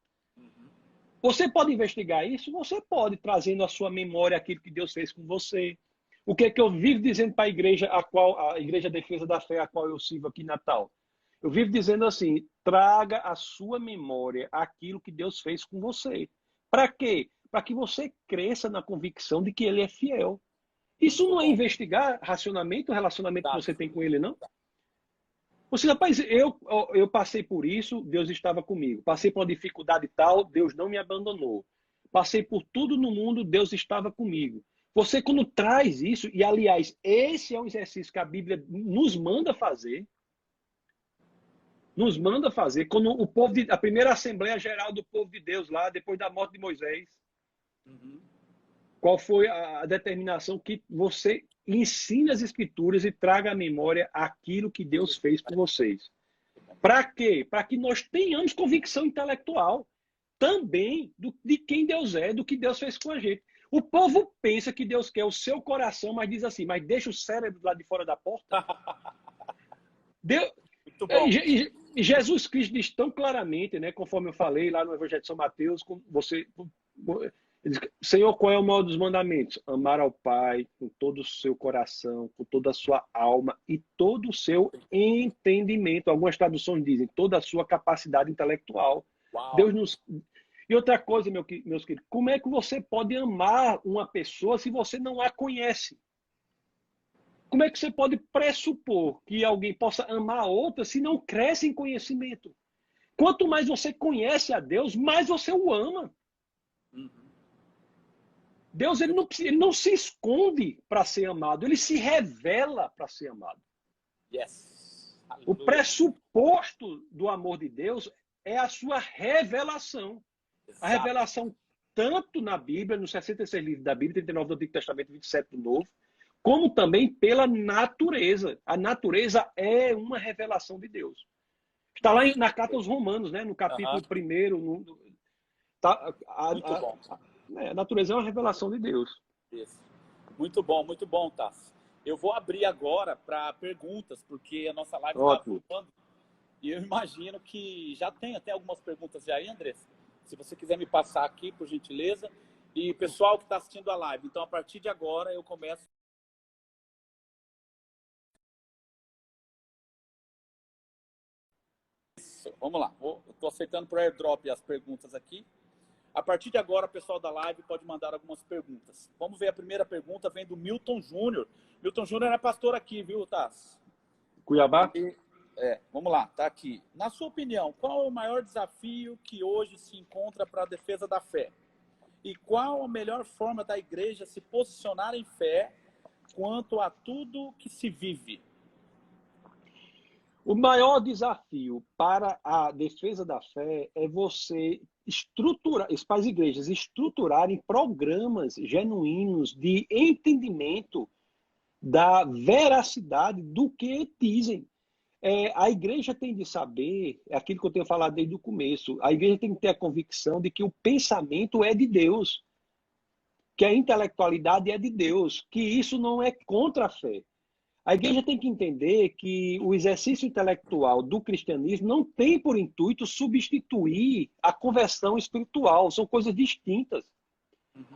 Você pode investigar isso? Você pode, trazendo à sua memória aquilo que Deus fez com você. O que é que eu vivo dizendo para a Igreja Defesa da Fé, a qual eu sirvo aqui em Natal? Eu vivo dizendo assim, traga à sua memória aquilo que Deus fez com você. Para quê? Para que você cresça na convicção de que Ele é fiel. Isso não é investigar racionalmente o relacionamento que você tem com Ele, não? Você, rapaz, eu passei por isso, Deus estava comigo. Passei por uma dificuldade tal, Deus não me abandonou. Passei por tudo no mundo, Deus estava comigo. Você, quando traz isso, e aliás, esse é um exercício que a Bíblia nos manda fazer. Nos manda fazer. Quando a primeira Assembleia Geral do Povo de Deus, lá, depois da morte de Moisés. Qual foi a determinação que você ensine as Escrituras e traga à memória aquilo que Deus fez por vocês? Para quê? Para que nós tenhamos convicção intelectual também de quem Deus é, do que Deus fez com a gente. O povo pensa que Deus quer o seu coração, mas diz assim, mas deixa o cérebro lá de fora da porta. E Jesus Cristo diz tão claramente, né, conforme eu falei lá no Evangelho de São Mateus, ele diz, Senhor, qual é o maior dos mandamentos? Amar ao Pai com todo o seu coração, com toda a sua alma e todo o seu entendimento. Algumas traduções dizem toda a sua capacidade intelectual. Uau! Deus nos... E outra coisa, meus queridos, como é que você pode amar uma pessoa se você não a conhece? Como é que você pode pressupor que alguém possa amar a outra se não cresce em conhecimento? Quanto mais você conhece a Deus, mais você o ama. Uhum. Deus ele não se esconde para ser amado, ele se revela para ser amado. Yes. O pressuposto do amor de Deus é a sua revelação. Exato. A revelação tanto na Bíblia, nos 66 livros da Bíblia, 39 do Antigo Testamento, 27 do Novo, como também pela natureza. A natureza é uma revelação de Deus. Está lá na carta aos Romanos, né? No capítulo 1. Muito bom. A natureza é uma revelação de Deus. Isso. Muito bom, Tassi. Eu vou abrir agora para perguntas, porque a nossa live está voando. E eu imagino que já tem até algumas perguntas aí, Andressa. Se você quiser me passar aqui, por gentileza. E pessoal que está assistindo a live, então a partir de agora eu começo. Isso, vamos lá. Eu estou aceitando por airdrop as perguntas aqui. A partir de agora, o pessoal da live pode mandar algumas perguntas. Vamos ver a primeira pergunta, vem do Milton Júnior. Milton Júnior é pastor aqui, viu, Tass? Cuiabá? Vamos lá, tá aqui. Na sua opinião, qual é o maior desafio que hoje se encontra para a defesa da fé? E qual a melhor forma da igreja se posicionar em fé quanto a tudo que se vive? O maior desafio para a defesa da fé é você para as igrejas estruturarem programas genuínos de entendimento da veracidade do que dizem. A igreja tem de saber, é aquilo que eu tenho falado desde o começo, a igreja tem que ter a convicção de que o pensamento é de Deus, que a intelectualidade é de Deus, que isso não é contra a fé. A igreja tem que entender que o exercício intelectual do cristianismo não tem por intuito substituir a conversão espiritual, são coisas distintas.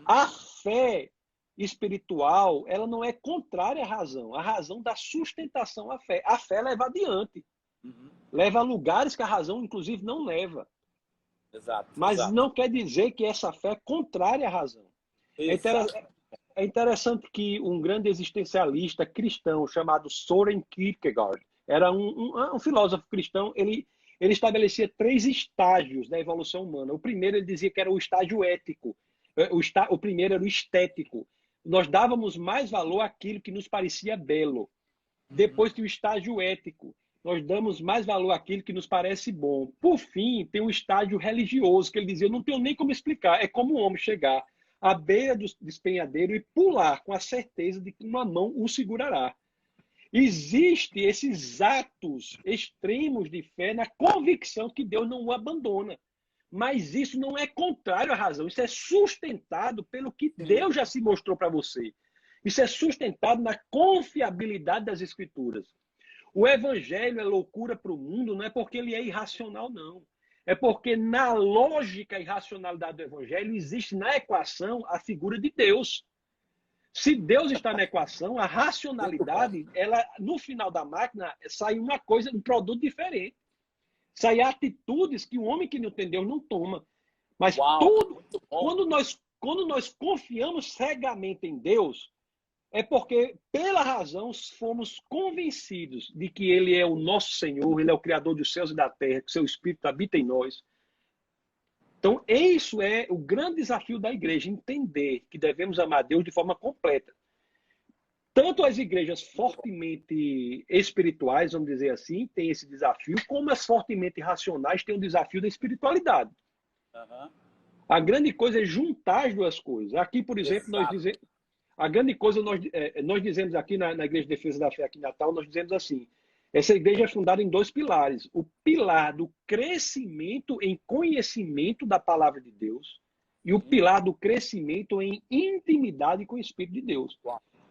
A fé espiritual, ela não é contrária à razão. A razão dá sustentação à fé. A fé leva adiante. Leva a lugares que a razão, inclusive, não leva. Exato. Mas não quer dizer que essa fé é contrária à razão. É interessante que um grande existencialista cristão chamado Søren Kierkegaard, era um filósofo cristão, ele estabelecia 3 estágios da evolução humana. O primeiro, ele dizia que era o estágio ético. O primeiro era o estético. Nós dávamos mais valor àquilo que nos parecia belo. Depois tem o estágio ético. Nós damos mais valor àquilo que nos parece bom. Por fim, tem o estágio religioso, que ele dizia, eu não tenho nem como explicar. É como um homem chegar à beira do despenhadeiro e pular com a certeza de que uma mão o segurará. Existem esses atos extremos de fé na convicção que Deus não o abandona. Mas isso não é contrário à razão. Isso é sustentado pelo que Deus já se mostrou para você. Isso é sustentado na confiabilidade das Escrituras. O Evangelho é loucura para o mundo, não é porque ele é irracional, não. É porque na lógica e racionalidade do Evangelho existe na equação a figura de Deus. Se Deus está na equação, a racionalidade, ela no final da máquina, sai uma coisa, um produto diferente. Sai atitudes que o homem que não tem Deus não toma. Mas tudo, quando nós confiamos cegamente em Deus, é porque, pela razão, fomos convencidos de que Ele é o nosso Senhor, Ele é o Criador dos céus e da terra, que seu Espírito habita em nós. Então, isso é o grande desafio da igreja, entender que devemos amar Deus de forma completa. Tanto as igrejas fortemente espirituais, vamos dizer assim, têm esse desafio, como as fortemente racionais têm o desafio da espiritualidade. A grande coisa é juntar as duas coisas. Aqui, por exemplo, nós dizemos... A grande coisa, nós dizemos aqui na Igreja de Defesa da Fé, aqui em Natal, nós dizemos assim, essa igreja é fundada em 2 pilares. O pilar do crescimento em conhecimento da palavra de Deus e o pilar do crescimento em intimidade com o Espírito de Deus.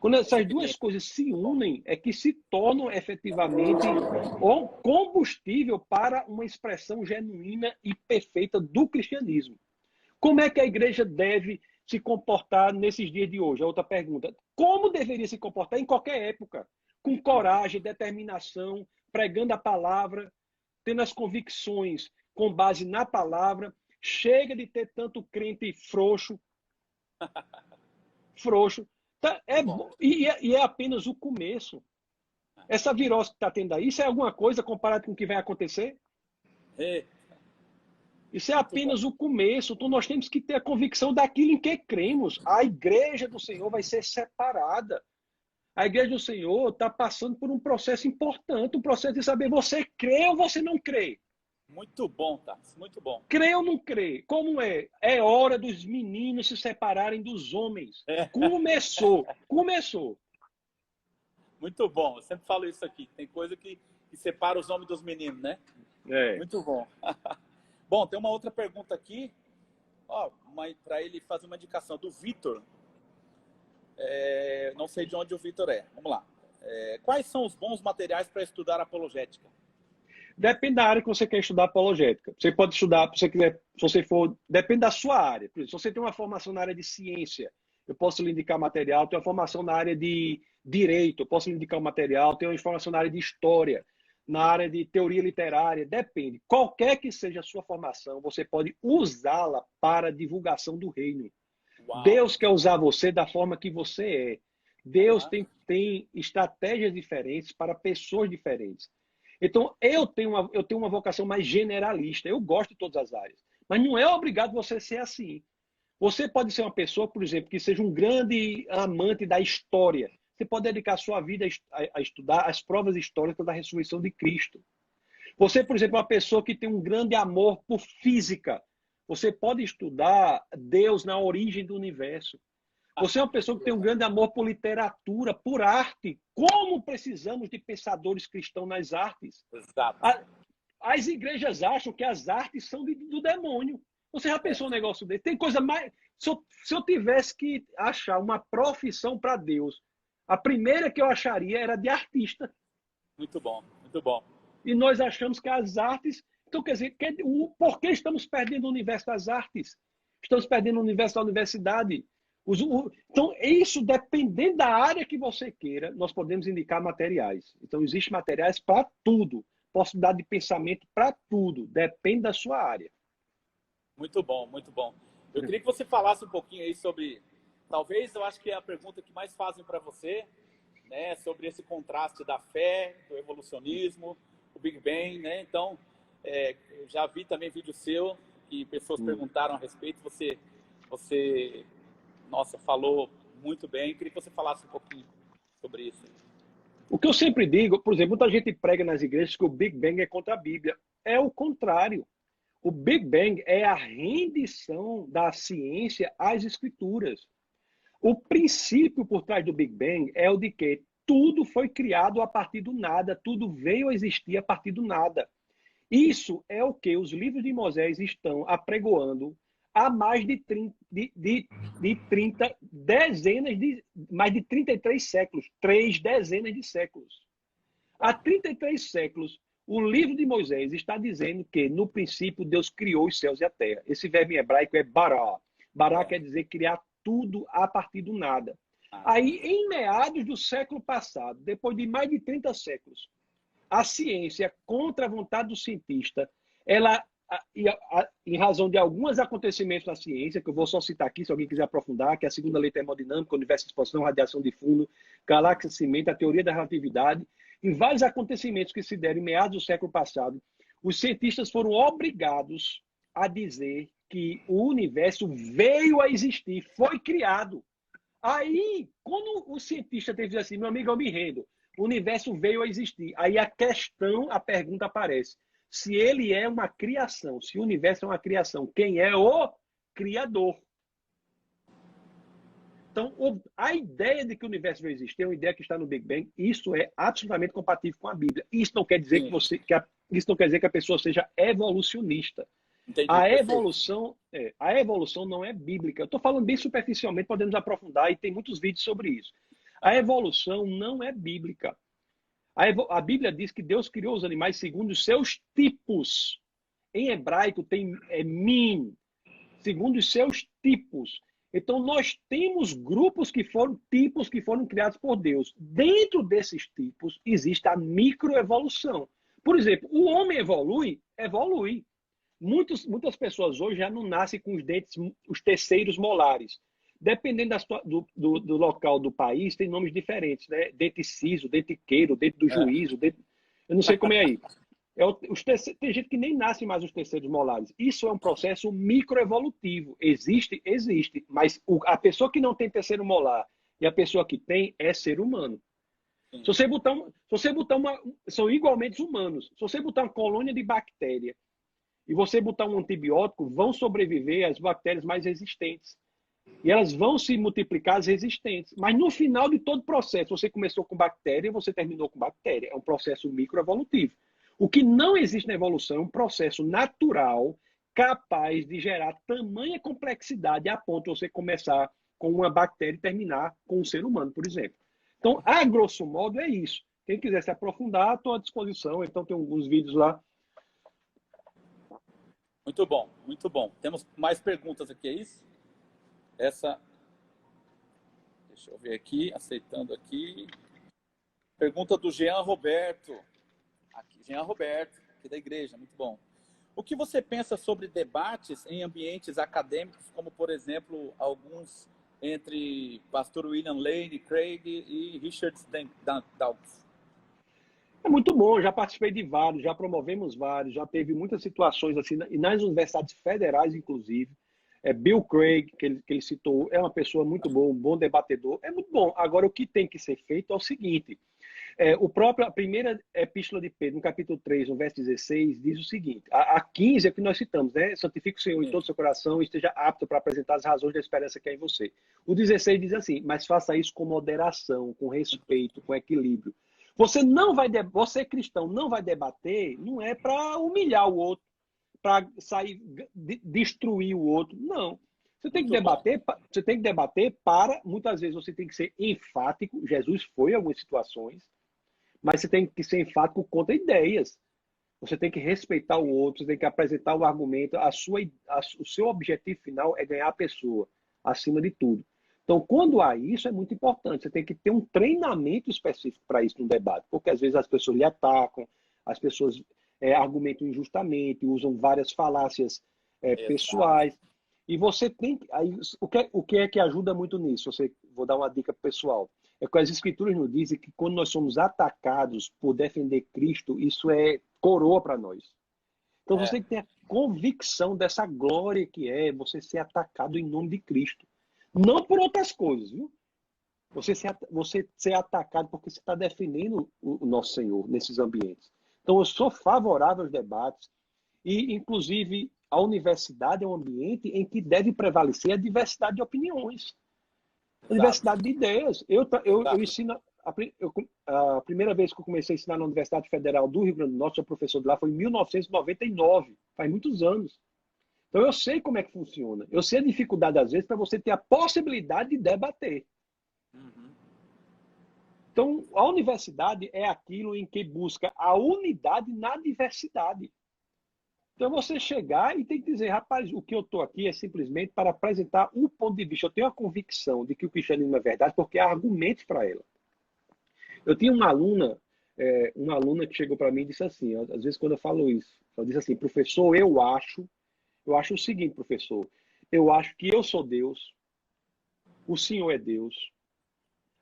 Quando essas duas coisas se unem, é que se tornam efetivamente um combustível para uma expressão genuína e perfeita do cristianismo. Como é que a igreja deve se comportar nesses dias de hoje? A outra pergunta. Como deveria se comportar em qualquer época? Com coragem, determinação, pregando a palavra, tendo as convicções com base na palavra. Chega de ter tanto crente frouxo. Tá, e é apenas o começo. Essa virose que está tendo aí, isso é alguma coisa comparado com o que vai acontecer? Isso é apenas o começo. Então nós temos que ter a convicção daquilo em que cremos. A igreja do Senhor vai ser separada. A igreja do Senhor está passando por um processo importante, um processo de saber você crê ou você não crê. Muito bom, Tarso, muito bom. Crê ou não crê? Como é? É hora dos meninos se separarem dos homens. Começou. Muito bom, eu sempre falo isso aqui. Tem coisa que separa os homens dos meninos, né? Muito bom. Bom, tem uma outra pergunta aqui. Para ele fazer uma indicação do Vitor. Não sei de onde o Vitor é. Vamos lá. Quais são os bons materiais para estudar apologética? Depende da área que você quer estudar apologética. Você pode estudar, se você quiser, se você for, depende da sua área. Por exemplo, se você tem uma formação na área de ciência, eu posso lhe indicar material. Tem uma formação na área de direito, eu posso lhe indicar o material. Tem uma formação na área de história, na área de teoria literária. Depende. Qualquer que seja a sua formação, você pode usá-la para a divulgação do reino. Uau. Deus quer usar você da forma que você é. Deus tem estratégias diferentes para pessoas diferentes. Então, eu tenho uma vocação mais generalista. Eu gosto de todas as áreas. Mas não é obrigado você ser assim. Você pode ser uma pessoa, por exemplo, que seja um grande amante da história. Você pode dedicar sua vida a estudar as provas históricas da ressurreição de Cristo. Você, por exemplo, é uma pessoa que tem um grande amor por física. Você pode estudar Deus na origem do universo. Você é uma pessoa que tem um grande amor por literatura, por arte. Como precisamos de pensadores cristãos nas artes? Exato. As igrejas acham que as artes são do demônio. Você já pensou um negócio desse? Tem coisa mais... Se eu tivesse que achar uma profissão para Deus, a primeira que eu acharia era de artista. Muito bom, muito bom. E nós achamos que as artes... Então, quer dizer, por que estamos perdendo o universo das artes? Estamos perdendo o universo da universidade. Então, isso, dependendo da área que você queira, nós podemos indicar materiais. Então, existem materiais para tudo. Possibilidade de pensamento para tudo. Depende da sua área. Muito bom, muito bom. Eu queria que você falasse um pouquinho aí sobre... Talvez, eu acho que é a pergunta que mais fazem para você, né? Sobre esse contraste da fé, do evolucionismo, o Big Bang, né? Então, eu já vi também vídeo seu, que pessoas perguntaram a respeito. Você nossa, falou muito bem. Eu queria que você falasse um pouquinho sobre isso. O que eu sempre digo, por exemplo, muita gente prega nas igrejas que o Big Bang é contra a Bíblia. É o contrário. O Big Bang é a rendição da ciência às escrituras. O princípio por trás do Big Bang é o de que tudo foi criado a partir do nada, tudo veio a existir a partir do nada. Isso é o que os livros de Moisés estão apregoando há mais de 33 séculos, 3 dezenas de séculos. Há 33 séculos, o livro de Moisés está dizendo que, no princípio, Deus criou os céus e a terra. Esse verbo em hebraico é bará. Bará quer dizer criar tudo a partir do nada. Aí, em meados do século passado, depois de mais de 30 séculos, a ciência, contra a vontade do cientista, ela... em razão de alguns acontecimentos na ciência, que eu vou só citar aqui, se alguém quiser aprofundar, que é a segunda lei termodinâmica, universo de expansão, radiação de fundo, galáxia de cimento, a teoria da relatividade, em vários acontecimentos que se deram em meados do século passado, os cientistas foram obrigados a dizer que o universo veio a existir, foi criado. Aí, quando o cientista teve assim, meu amigo, eu me rendo, o universo veio a existir. Aí a pergunta aparece. Se ele é uma criação, se o universo é uma criação, quem é o Criador? Então, a ideia de que o universo vai existir é uma ideia que está no Big Bang. Isso é absolutamente compatível com a Bíblia. Isso não quer dizer isso não quer dizer que a pessoa seja evolucionista. Entendi, a evolução não é bíblica. Eu estou falando bem superficialmente, podemos aprofundar e tem muitos vídeos sobre isso. A evolução não é bíblica. A Bíblia diz que Deus criou os animais segundo os seus tipos. Em hebraico tem min, segundo os seus tipos. Então, nós temos grupos que foram tipos que foram criados por Deus. Dentro desses tipos, existe a microevolução. Por exemplo, o homem evolui? Evolui. Muitas pessoas hoje já não nascem com os dentes, os terceiros molares. Dependendo do local do país, tem nomes diferentes, né? Dente ciso, dente queiro, dente do juízo, eu não sei como é aí. Tem gente que nem nasce mais os terceiros molares. Isso é um processo microevolutivo. Existe, existe. Mas a pessoa que não tem terceiro molar e a pessoa que tem é ser humano. Se você botar são igualmente humanos. Se você botar uma colônia de bactéria e você botar um antibiótico, vão sobreviver as bactérias mais resistentes. E elas vão se multiplicar as resistentes. Mas no final de todo o processo, você começou com bactéria e você terminou com bactéria. É um processo microevolutivo. O que não existe na evolução é um processo natural capaz de gerar tamanha complexidade a ponto de você começar com uma bactéria e terminar com um ser humano, por exemplo. Então, a grosso modo, é isso. Quem quiser se aprofundar, estou à disposição. Então, tem alguns vídeos lá. Muito bom, muito bom. Temos mais perguntas aqui, é isso? Deixa eu ver aqui, aceitando aqui. Pergunta do Jean Roberto. Jean Roberto, aqui da igreja, muito bom. O que você pensa sobre debates em ambientes acadêmicos, como, por exemplo, alguns entre pastor William Lane, Craig e Richard Dawkins? É muito bom, já participei de vários, já promovemos vários, já teve muitas situações assim, e nas universidades federais, inclusive. Bill Craig, que ele citou, é uma pessoa muito boa, um bom debatedor, é muito bom. Agora, o que tem que ser feito é o seguinte, a primeira epístola de Pedro, no capítulo 3, no verso 16, diz o seguinte, a 15 é o que nós citamos, né? Santifique o Senhor em todo o seu coração e esteja apto para apresentar as razões da esperança que há em você. O 16 diz assim, mas faça isso com moderação, com respeito, com equilíbrio. Você cristão não vai debater, não é para humilhar o outro, para destruir o outro. Não. Você tem que debater para, muitas vezes você tem que ser enfático, Jesus foi em algumas situações, mas você tem que ser enfático contra ideias. Você tem que respeitar o outro, você tem que apresentar o argumento, o seu objetivo final é ganhar a pessoa, acima de tudo. Então, quando há isso, é muito importante. Você tem que ter um treinamento específico para isso no debate, porque às vezes as pessoas lhe atacam, as pessoas argumentam injustamente, usam várias falácias pessoais. E você tem o que é que ajuda muito nisso? Vou dar uma dica pessoal. É que as escrituras nos dizem que quando nós somos atacados por defender Cristo, isso é coroa para nós. Então você tem que ter a convicção dessa glória que é você ser atacado em nome de Cristo. Não por outras coisas, viu? Você ser atacado porque você está defendendo o nosso Senhor nesses ambientes. Então eu sou favorável aos debates e, inclusive, a universidade é um ambiente em que deve prevalecer a diversidade de opiniões, a diversidade de ideias. Eu ensino, a primeira vez que eu comecei a ensinar na Universidade Federal do Rio Grande do Norte, sou professor de lá, foi em 1999, faz muitos anos. Então eu sei como é que funciona. Eu sei a dificuldade, às vezes, para você ter a possibilidade de debater. Então, a universidade é aquilo em que busca a unidade na diversidade. Então, você chegar e tem que dizer, rapaz, o que eu estou aqui é simplesmente para apresentar um ponto de vista. Eu tenho a convicção de que o cristianismo é verdade porque há argumentos para ela. Eu tinha uma aluna que chegou para mim e disse assim, às vezes quando eu falo isso, ela disse assim, professor, eu acho o seguinte, professor, eu acho que eu sou Deus, o senhor é Deus.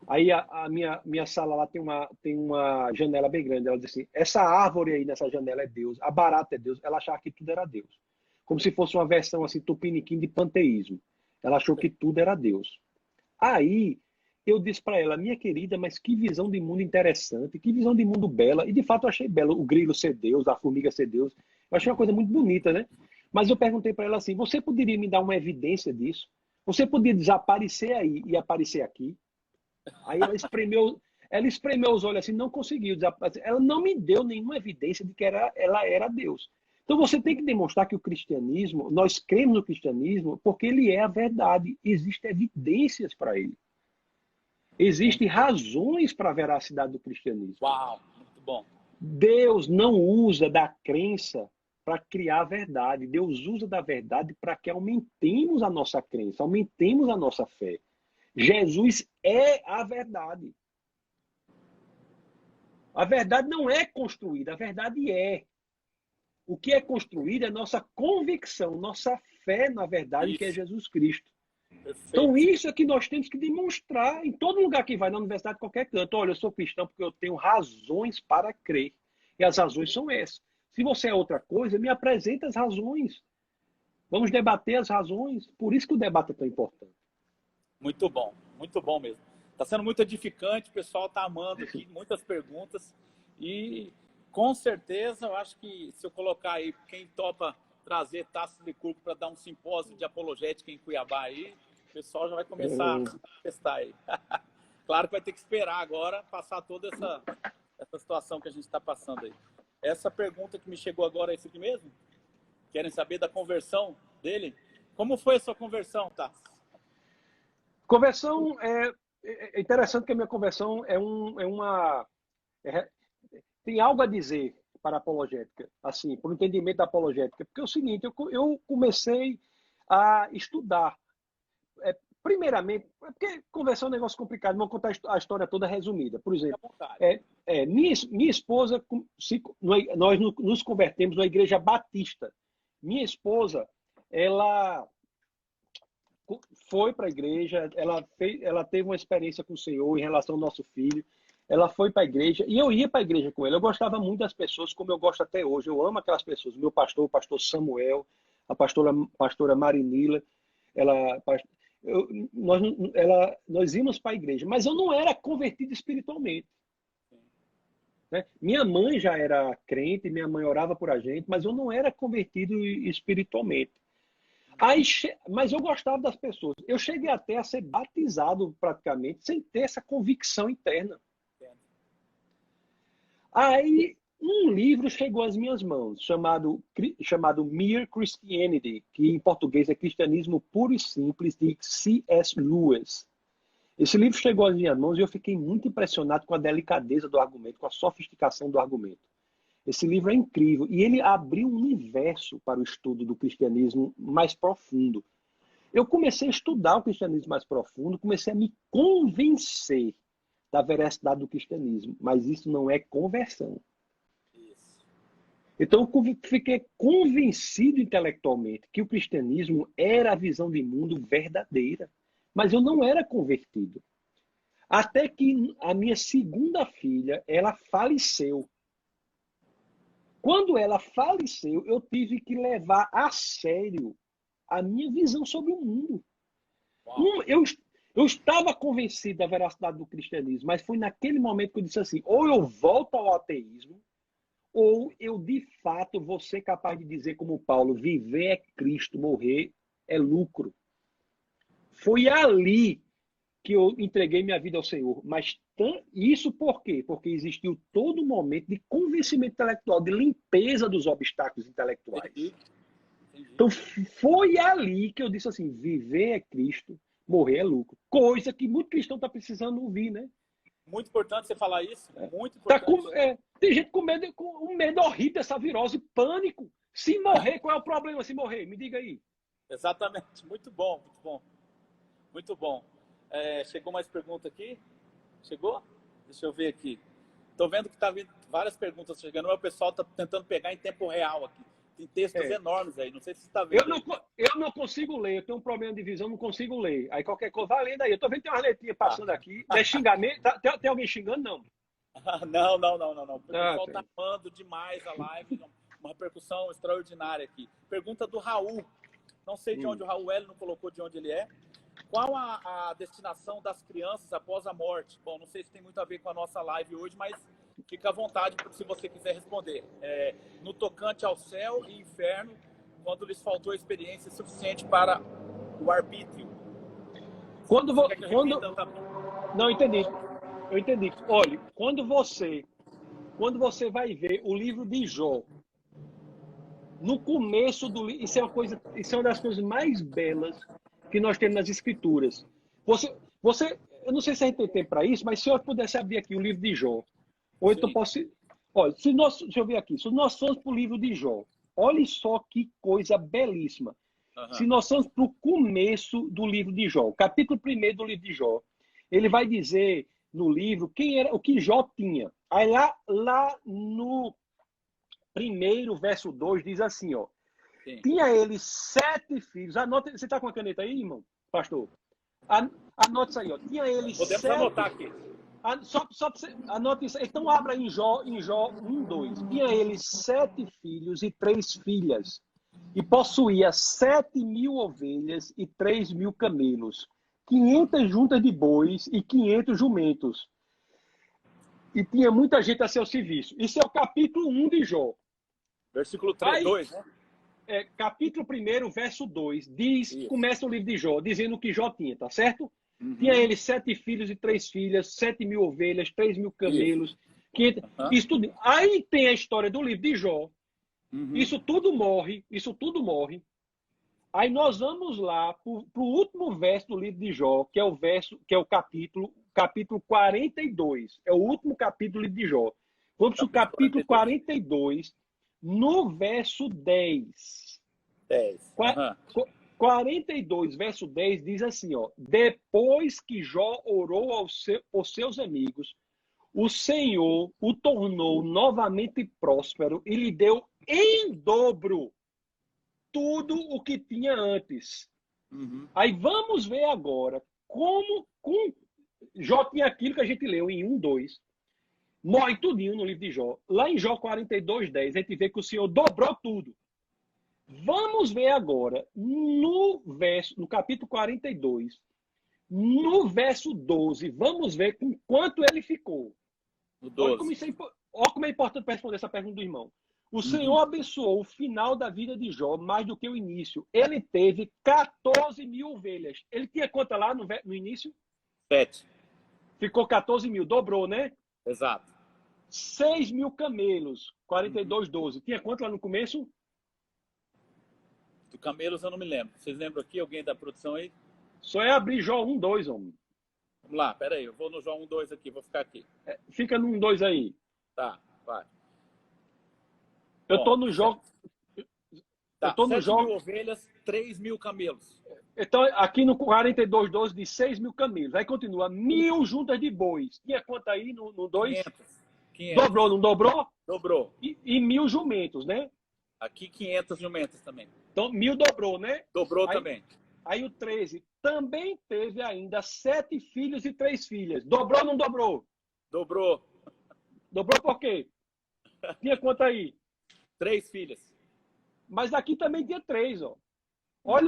Aí a minha sala lá tem uma janela bem grande. Ela disse assim, essa árvore aí nessa janela é Deus, a barata é Deus. Ela achava que tudo era Deus. Como se fosse uma versão assim, tupiniquim de panteísmo. Ela achou que tudo era Deus. Aí eu disse para ela, minha querida, mas que visão de mundo interessante, que visão de mundo bela. E de fato eu achei belo o grilo ser Deus, a formiga ser Deus. Eu achei uma coisa muito bonita, né? Mas eu perguntei para ela assim, você poderia me dar uma evidência disso? Você poderia desaparecer aí e aparecer aqui? Aí ela espremeu os olhos assim, não conseguiu desaparecer. Ela não me deu nenhuma evidência de que ela era Deus. Então você tem que demonstrar que o cristianismo, nós cremos no cristianismo porque ele é a verdade. Existem evidências para ele. Existem razões para a veracidade do cristianismo. Uau, muito bom. Deus não usa da crença para criar a verdade. Deus usa da verdade para que aumentemos a nossa crença, aumentemos a nossa fé. Jesus é a verdade. A verdade não é construída, a verdade é. O que é construído é nossa convicção, nossa fé na verdade, que é Jesus Cristo. Perfeito. Então, isso é que nós temos que demonstrar em todo lugar que vai, na universidade, qualquer canto. Olha, eu sou cristão porque eu tenho razões para crer. E as razões são essas. Se você é outra coisa, me apresenta as razões. Vamos debater as razões. Por isso que o debate é tão importante. Muito bom mesmo. Está sendo muito edificante, o pessoal está amando aqui, muitas perguntas. E com certeza, eu acho que se eu colocar aí quem topa trazer Tasso Licurgo para dar um simpósio de apologética em Cuiabá aí, o pessoal já vai começar a testar aí. Claro que vai ter que esperar agora passar toda essa situação que a gente está passando aí. Essa pergunta que me chegou agora é isso aqui mesmo? Querem saber da conversão dele? Como foi a sua conversão, Tasso? Conversão é interessante que a minha conversão tem algo a dizer para a apologética, assim, para o entendimento da apologética. Porque é o seguinte, eu comecei a estudar. Primeiramente, porque conversão é um negócio complicado, vamos contar a história toda resumida. Por exemplo, minha esposa, nós nos convertemos na igreja batista. Minha esposa, ela foi para a igreja, ela teve uma experiência com o Senhor em relação ao nosso filho. Ela foi para a igreja e eu ia para a igreja com ela. Eu gostava muito das pessoas, como eu gosto até hoje. Eu amo aquelas pessoas. O meu pastor, o pastor Samuel, a pastora Marinila, nós íamos para a igreja, mas eu não era convertido espiritualmente. Né? Minha mãe já era crente, minha mãe orava por a gente, mas eu não era convertido espiritualmente. Mas eu gostava das pessoas. Eu cheguei até a ser batizado praticamente, sem ter essa convicção interna. Aí um livro chegou às minhas mãos, chamado Mere Christianity, que em português é Cristianismo Puro e Simples, de C.S. Lewis. Esse livro chegou às minhas mãos e eu fiquei muito impressionado com a delicadeza do argumento, com a sofisticação do argumento. Esse livro é incrível e ele abriu um universo para o estudo do cristianismo mais profundo. Eu comecei a estudar o cristianismo mais profundo, comecei a me convencer da veracidade do cristianismo, mas isso não é conversão. Então eu fiquei convencido intelectualmente que o cristianismo era a visão de mundo verdadeira, mas eu não era convertido. Até que a minha segunda filha, ela faleceu. Quando ela faleceu, eu tive que levar a sério a minha visão sobre o mundo. Eu estava convencido da veracidade do cristianismo, mas foi naquele momento que eu disse assim, ou eu volto ao ateísmo, ou eu de fato vou ser capaz de dizer como Paulo, viver é Cristo, morrer é lucro. Foi ali que eu entreguei minha vida ao Senhor. Mas isso por quê? Porque existiu todo um momento de convencimento intelectual, de limpeza dos obstáculos intelectuais. Então foi ali que eu disse assim, viver é Cristo, morrer é lucro. Coisa que muito cristão está precisando ouvir, né? Muito importante você falar isso. Muito importante. Tem gente com um medo horrível dessa virose, pânico. Se morrer, qual é o problema se morrer? Me diga aí. Exatamente. Muito bom, muito bom. Muito bom. Chegou mais pergunta aqui? Chegou? Deixa eu ver aqui. Estou vendo que está vindo várias perguntas chegando, mas o pessoal está tentando pegar em tempo real aqui. Tem textos enormes aí, não sei se você está vendo. Eu não consigo ler, eu tenho um problema de visão, não consigo ler. Aí qualquer coisa, vai lendo aí. Eu tô vendo que tem umas letrinhas passando aqui. Não é xingamento? Tem alguém xingando? Não. Não. O pessoal está amando demais a live, uma repercussão extraordinária aqui. Pergunta do Raul. Não sei de onde o Raul não colocou de onde ele é. Qual a destinação das crianças após a morte? Bom, não sei se tem muito a ver com a nossa live hoje, mas fica à vontade se você quiser responder. No tocante ao céu e inferno, quando lhes faltou experiência suficiente para o arbítrio. Não, entendi. Eu entendi. Olha, quando você vai ver o livro de Jó, no começo do livro, isso é uma das coisas mais belas que nós temos nas Escrituras. eu não sei se a gente tem tempo para isso, mas se eu pudesse abrir aqui o livro de Jó, ou então posso... Olha, deixa eu ver aqui. Se nós formos para o livro de Jó, olha só que coisa belíssima. Se nós formos para o começo do livro de Jó, capítulo 1 do livro de Jó, ele vai dizer no livro quem era, o que Jó tinha. Aí lá no primeiro, verso 2, diz assim, ó. Sim. Tinha ele 7 filhos. Anota, você está com a caneta aí, irmão? Pastor? Anota isso aí, ó. Tinha ele Podemos anotar aqui. Só você, anote isso. Então abra em Jó 1, 2. Tinha ele 7 filhos e 3 filhas. E possuía 7.000 ovelhas e 3.000 camelos, 500 juntas de bois e 500 jumentos. E tinha muita gente a seu serviço. Isso é o capítulo 1 de Jó. Versículo 3, 2, né? Capítulo 1, verso 2, começa o livro de Jó, dizendo o que Jó tinha, tá certo? Tinha ele 7 filhos e 3 filhas, 7.000 ovelhas, 3.000 camelos, 500... Isso tudo. Aí tem a história do livro de Jó. Isso tudo morre. Aí nós vamos lá para o último verso do livro de Jó, que é o capítulo 42. É o último capítulo do livro de Jó. Vamos para o capítulo 42, no verso 10. 42, verso 10, diz assim, ó. Depois que Jó orou aos seus amigos, o Senhor o tornou novamente próspero e lhe deu em dobro tudo o que tinha antes. Aí vamos ver agora como Jó tinha aquilo que a gente leu em 1, 2. Morre tudinho no livro de Jó. Lá em Jó 42, 10, a gente vê que o Senhor dobrou tudo. Vamos ver agora no capítulo 42, no verso 12, vamos ver com quanto ele ficou. Olha como é importante para responder essa pergunta do irmão. O Senhor abençoou o final da vida de Jó mais do que o início. Ele teve 14.000 ovelhas. Ele tinha quanto lá no início? 7. Ficou 14.000, dobrou, né? Exato. 6.000 camelos, 42, 12. Tinha quanto lá no começo? Do camelos eu não me lembro. Vocês lembram aqui? Alguém da produção aí? Só é abrir Jó 1, 2, homem. Vamos lá, peraí. Eu vou no Jó 1, 2 aqui. Vou ficar aqui. Fica no 1, 2 aí. Tá, vai. Eu estou no Jó... Tá, 7.000 ovelhas, 3.000 camelos. Então, aqui no 42, 12, de 6.000 camelos. Aí continua, 1.000 juntas de bois. Tinha quanto aí no 2? 500. Dobrou, não dobrou? Dobrou. E 1.000 jumentos, né? Aqui 500 jumentos também. Então, 1.000 dobrou, né? Dobrou também. Aí o 13. Também teve ainda 7 filhos e 3 filhas. Dobrou ou não dobrou? Dobrou. Dobrou por quê? Tinha quanto aí? 3 filhas. Mas aqui também tinha 3, ó. Olha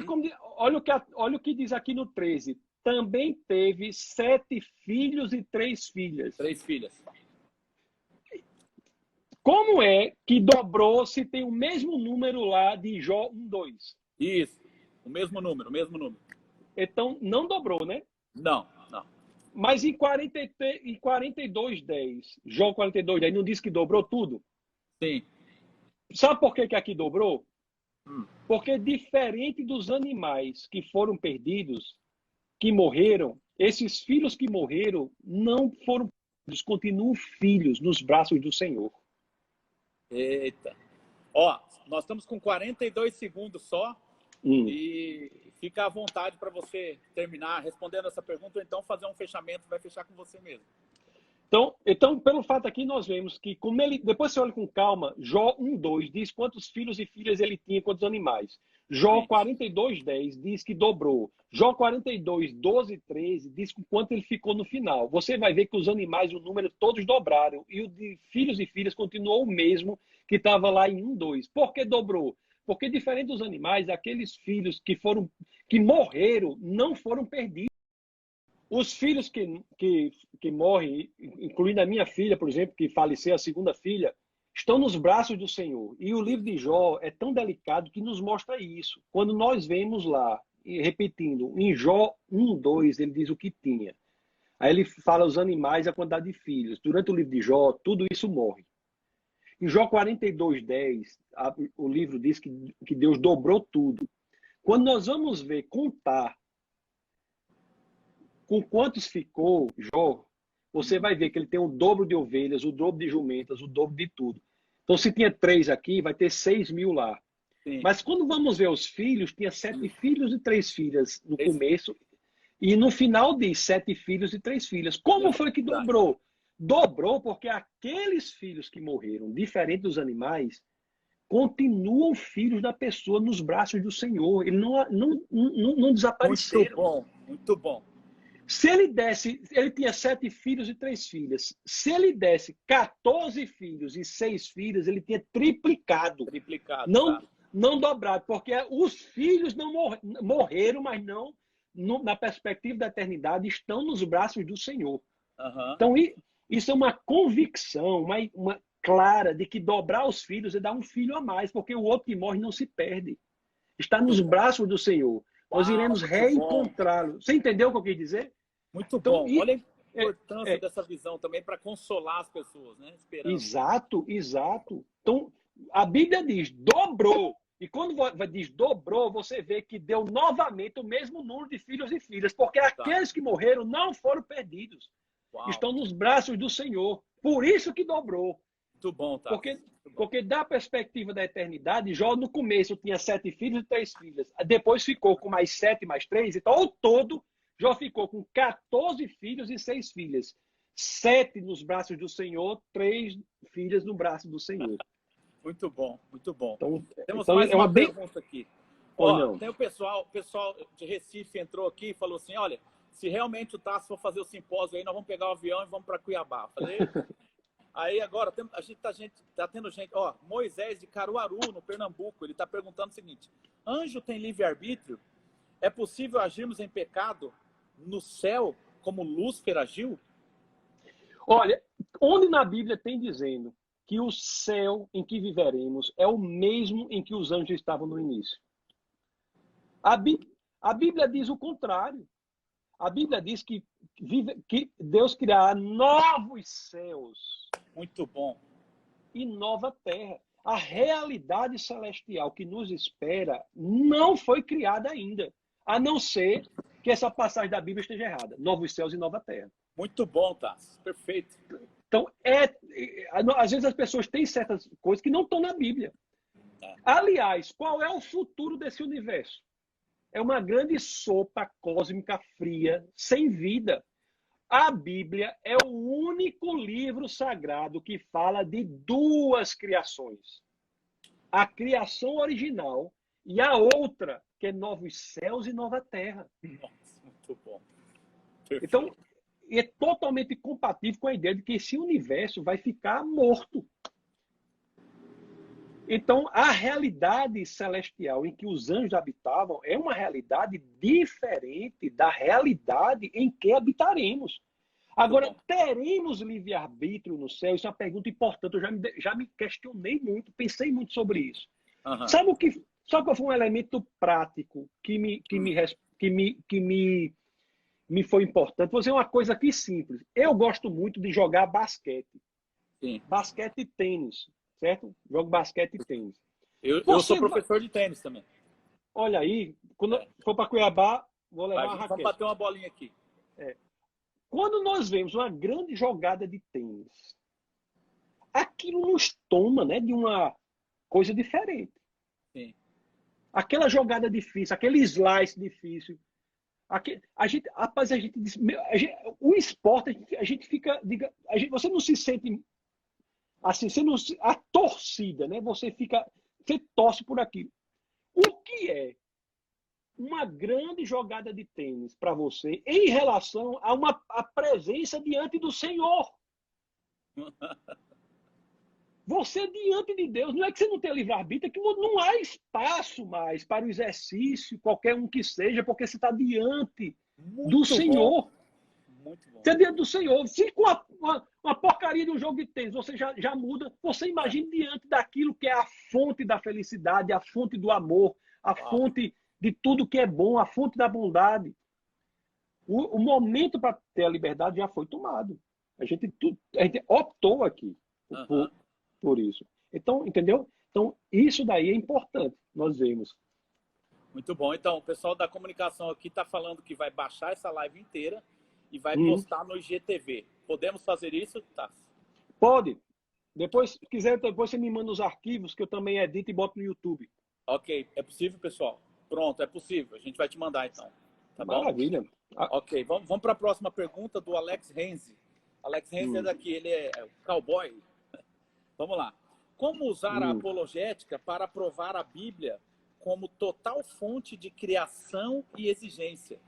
o que diz aqui no 13. Também teve 7 filhos e 3 filhas. 3 filhas. Como é que dobrou se tem o mesmo número lá de Jó 1, 2? Isso. O mesmo número. Então, não dobrou, né? Não. Mas em 42, 10, Jó 42, 10, não diz que dobrou tudo? Sim. Sabe por que aqui dobrou? Porque diferente dos animais que foram perdidos, que morreram, esses filhos que morreram não foram perdidos, continuam filhos nos braços do Senhor. Eita. Ó, nós estamos com 42 segundos só. E fica à vontade para você terminar respondendo essa pergunta, ou então fazer um fechamento, vai fechar com você mesmo. Então, pelo fato aqui, nós vemos que, depois você olha com calma, Jó 1, 2 diz quantos filhos e filhas ele tinha, quantos animais. Jó 42, 10 diz que dobrou. Jó 42, 12, 13 diz quanto ele ficou no final. Você vai ver que os animais, o número, todos dobraram. E o de filhos e filhas continuou o mesmo que estava lá em 1, 2. Por que dobrou? Porque, diferente dos animais, aqueles filhos que morreram não foram perdidos. Os filhos que morrem, incluindo a minha filha, por exemplo, que faleceu, a segunda filha, estão nos braços do Senhor. E o livro de Jó é tão delicado que nos mostra isso. Quando nós vemos lá, e repetindo, em Jó 1, 2, ele diz o que tinha. Aí ele fala os animais e a quantidade de filhos. Durante o livro de Jó, tudo isso morre. Em Jó 42, 10, o livro diz que Deus dobrou tudo. Quando nós vamos ver, contar com quantos ficou, Jó, você vai ver que ele tem o dobro de ovelhas, o dobro de jumentas, o dobro de tudo. Então, se tinha 3 aqui, vai ter 6.000 lá. Sim. Mas quando vamos ver os filhos, tinha 7 filhos e 3 filhas no Esse- começo. E no final diz 7 filhos e 3 filhas. Como foi que dobrou? Dobrou porque aqueles filhos que morreram, diferente dos animais, continuam filhos da pessoa nos braços do Senhor. Eles não desapareceram. Muito bom, muito bom. Se ele desse, ele tinha 7 filhos e 3 filhas. Se ele desse 14 filhos e 6 filhas, ele tinha triplicado. Triplicado. Não, Tá? não dobrado, porque os filhos não morreram, mas não, na perspectiva da eternidade, estão nos braços do Senhor. Uhum. Então, isso é uma convicção, uma clara de que dobrar os filhos é dar um filho a mais, porque o outro que morre não se perde. Está nos braços do Senhor. Nós iremos reencontrá-lo. Você entendeu o que eu quis dizer? Muito Então, bom. Olha a importância dessa visão também para consolar as pessoas, né? Esperando. Exato, exato. Então, a Bíblia diz, dobrou. E quando diz dobrou, você vê que deu novamente o mesmo número de filhos e filhas, porque aqueles que morreram não foram perdidos. Uau. Estão nos braços do Senhor. Por isso que dobrou. Muito bom, tá? Porque da perspectiva da eternidade, Jó no começo tinha 7 filhos e 3 filhas. Depois ficou com mais 7, mais 3. Então, ao todo, Jó ficou com 14 filhos e 6 filhas. 7 nos braços do Senhor, 3 filhas no braço do Senhor. Muito bom, muito bom. Temos então mais uma pergunta aqui. Ó, tem o pessoal de Recife entrou aqui e falou assim, olha, se realmente o Tasso for fazer o simpósio aí, nós vamos pegar o avião e vamos para Cuiabá. Falei, aí agora a gente tá tendo gente, ó, Moisés de Caruaru, no Pernambuco, ele está perguntando o seguinte, anjo tem livre-arbítrio? É possível agirmos em pecado no céu como Lúcifer agiu? Olha, onde na Bíblia tem dizendo que o céu em que viveremos é o mesmo em que os anjos estavam no início. A Bíblia diz o contrário. A Bíblia diz que Deus criará novos céus. Muito bom. E nova terra. A realidade celestial que nos espera não foi criada ainda. A não ser que essa passagem da Bíblia esteja errada. Novos céus e nova terra. Muito bom, Tasso. Perfeito. Então, às vezes as pessoas têm certas coisas que não estão na Bíblia. Aliás, qual é o futuro desse universo? É uma grande sopa cósmica fria, sem vida. A Bíblia é o único livro sagrado que fala de 2 criações. A criação original e a outra, que é novos céus e nova terra. Nossa, muito bom. Perfeito. Então, é totalmente compatível com a ideia de que esse universo vai ficar morto. Então, a realidade celestial em que os anjos habitavam é uma realidade diferente da realidade em que habitaremos. Agora, teremos livre-arbítrio no céu? Isso é uma pergunta importante. Eu já me questionei muito, pensei muito sobre isso. Uhum. Sabe qual foi um elemento prático que me foi importante? Vou dizer uma coisa aqui simples. Eu gosto muito de jogar basquete. Sim. Basquete e tênis, certo? Jogo basquete e tênis. Eu sou professor de tênis também. Olha aí, quando for para Cuiabá, vou levar uma raquete. Vamos bater uma bolinha aqui. Quando nós vemos uma grande jogada de tênis, aquilo nos toma, né, de uma coisa diferente. Sim. Aquela jogada difícil, aquele slice difícil. O esporte, a gente fica, você não se sente assim, a torcida, né? Você torce por aquilo. O que é uma grande jogada de tênis para você em relação a presença diante do Senhor? Você diante de Deus, não é que você não tem livre-arbítrio, é que não há espaço mais para o exercício, qualquer um que seja, porque você está diante do Senhor. Muito bom. Você é diante do Senhor. Se com uma porcaria de um jogo de tênis você já muda, você imagina diante daquilo que é a fonte da felicidade, a fonte do amor, a fonte de tudo que é bom, a fonte da bondade. O momento para ter a liberdade já foi tomado. A gente optou aqui por isso. Então, entendeu? Então, isso daí é importante, nós vemos. Muito bom. Então, o pessoal da comunicação aqui está falando que vai baixar essa live inteira e vai postar no IGTV. Podemos fazer isso, Tassi? Pode. Depois, se quiser, depois você me manda os arquivos que eu também edito e boto no YouTube. Ok, é possível, pessoal? Pronto, é possível. A gente vai te mandar, então. Tá bom? Maravilha. Ok, vamos para a próxima pergunta do Alex Renzi. Alex Renzi é daqui, ele é cowboy. Vamos lá. Como usar a apologética para provar a Bíblia como total fonte de criação e exigência?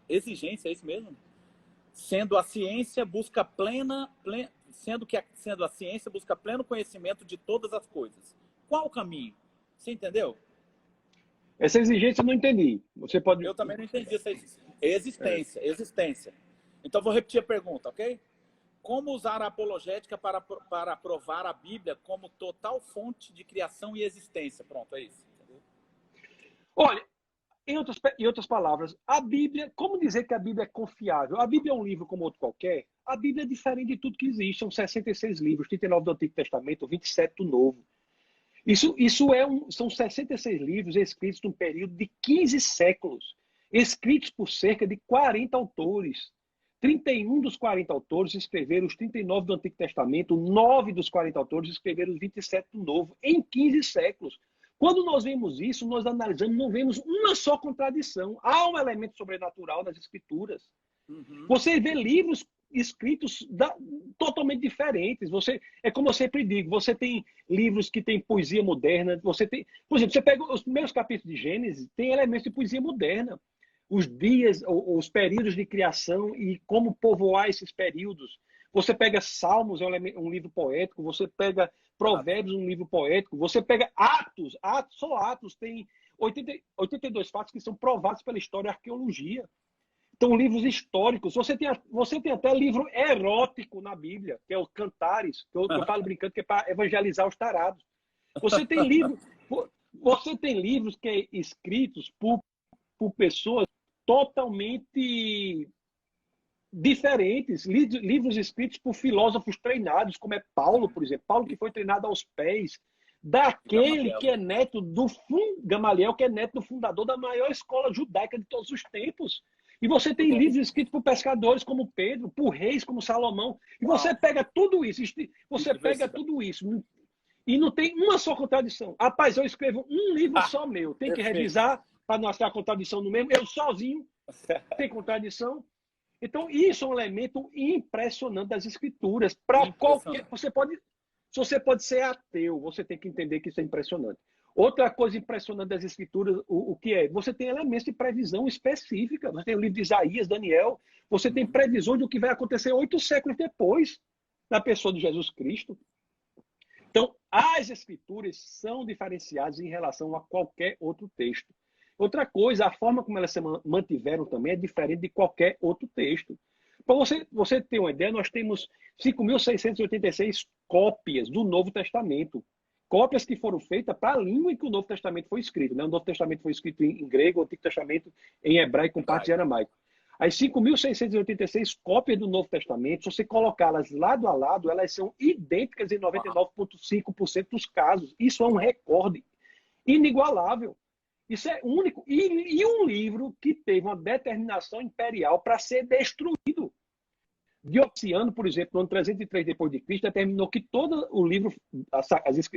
Exigência, é isso mesmo? Sendo a ciência busca sendo a ciência busca pleno conhecimento de todas as coisas. Qual o caminho? Você entendeu? Essa exigência eu não entendi. Você pode... Eu também não entendi essa existência. Então vou repetir a pergunta, ok? Como usar a apologética para provar a Bíblia como total fonte de criação e existência? Pronto, é isso. Entendeu? Olha, em outras palavras, a Bíblia, como dizer que a Bíblia é confiável? A Bíblia é um livro como outro qualquer. A Bíblia é diferente de tudo que existe. São 66 livros, 39 do Antigo Testamento, 27 do Novo. São 66 livros escritos num período de 15 séculos, escritos por cerca de 40 autores. 31 dos 40 autores escreveram os 39 do Antigo Testamento, 9 dos 40 autores escreveram os 27 do Novo, em 15 séculos. Quando nós vemos isso, nós analisamos, não vemos uma só contradição. Há um elemento sobrenatural nas Escrituras. Você vê livros escritos totalmente diferentes. É como eu sempre digo, você tem livros que têm poesia moderna, por exemplo, você pega os primeiros capítulos de Gênesis, tem elementos de poesia moderna. Os dias, os períodos de criação e como povoar esses períodos. Você pega Salmos, é um livro poético, você pega Provérbios, um livro poético, você pega Atos, só Atos tem 82 fatos que são provados pela história e arqueologia. Então, livros históricos. Você tem até livro erótico na Bíblia, que é o Cantares, que eu falo brincando, que é para evangelizar os tarados. Você tem livros que é escritos por pessoas totalmente diferentes, livros escritos por filósofos treinados, como é Paulo, por exemplo. Paulo que foi treinado aos pés daquele que é neto do Gamaliel, que é neto do fundador da maior escola judaica de todos os tempos. E você tem livros escritos por pescadores como Pedro, por reis como Salomão. E você pega tudo isso, e não tem uma só contradição. Rapaz, eu escrevo um livro só meu. Tem que revisar para não achar contradição no mesmo. Eu sozinho tem contradição. Então, isso é um elemento impressionante das Escrituras. Para qualquer. Você pode ser ateu, você tem que entender que isso é impressionante. Outra coisa impressionante das Escrituras, o que é? Você tem elementos de previsão específica. Você tem o livro de Isaías, Daniel. Você tem previsões do que vai acontecer 8 séculos depois da pessoa de Jesus Cristo. Então, as Escrituras são diferenciadas em relação a qualquer outro texto. Outra coisa, a forma como elas se mantiveram também é diferente de qualquer outro texto. Para você ter uma ideia, nós temos 5.686 cópias do Novo Testamento. Cópias que foram feitas para a língua em que o Novo Testamento foi escrito. Né? O Novo Testamento foi escrito em grego, o Antigo Testamento em hebraico com parte de aramaico. As 5.686 cópias do Novo Testamento, se você colocá-las lado a lado, elas são idênticas em 99,5% dos casos. Isso é um recorde inigualável. Isso é único. E um livro que teve uma determinação imperial para ser destruído. Diocleciano, por exemplo, no ano 303 depois de Cristo, determinou que todo o livro,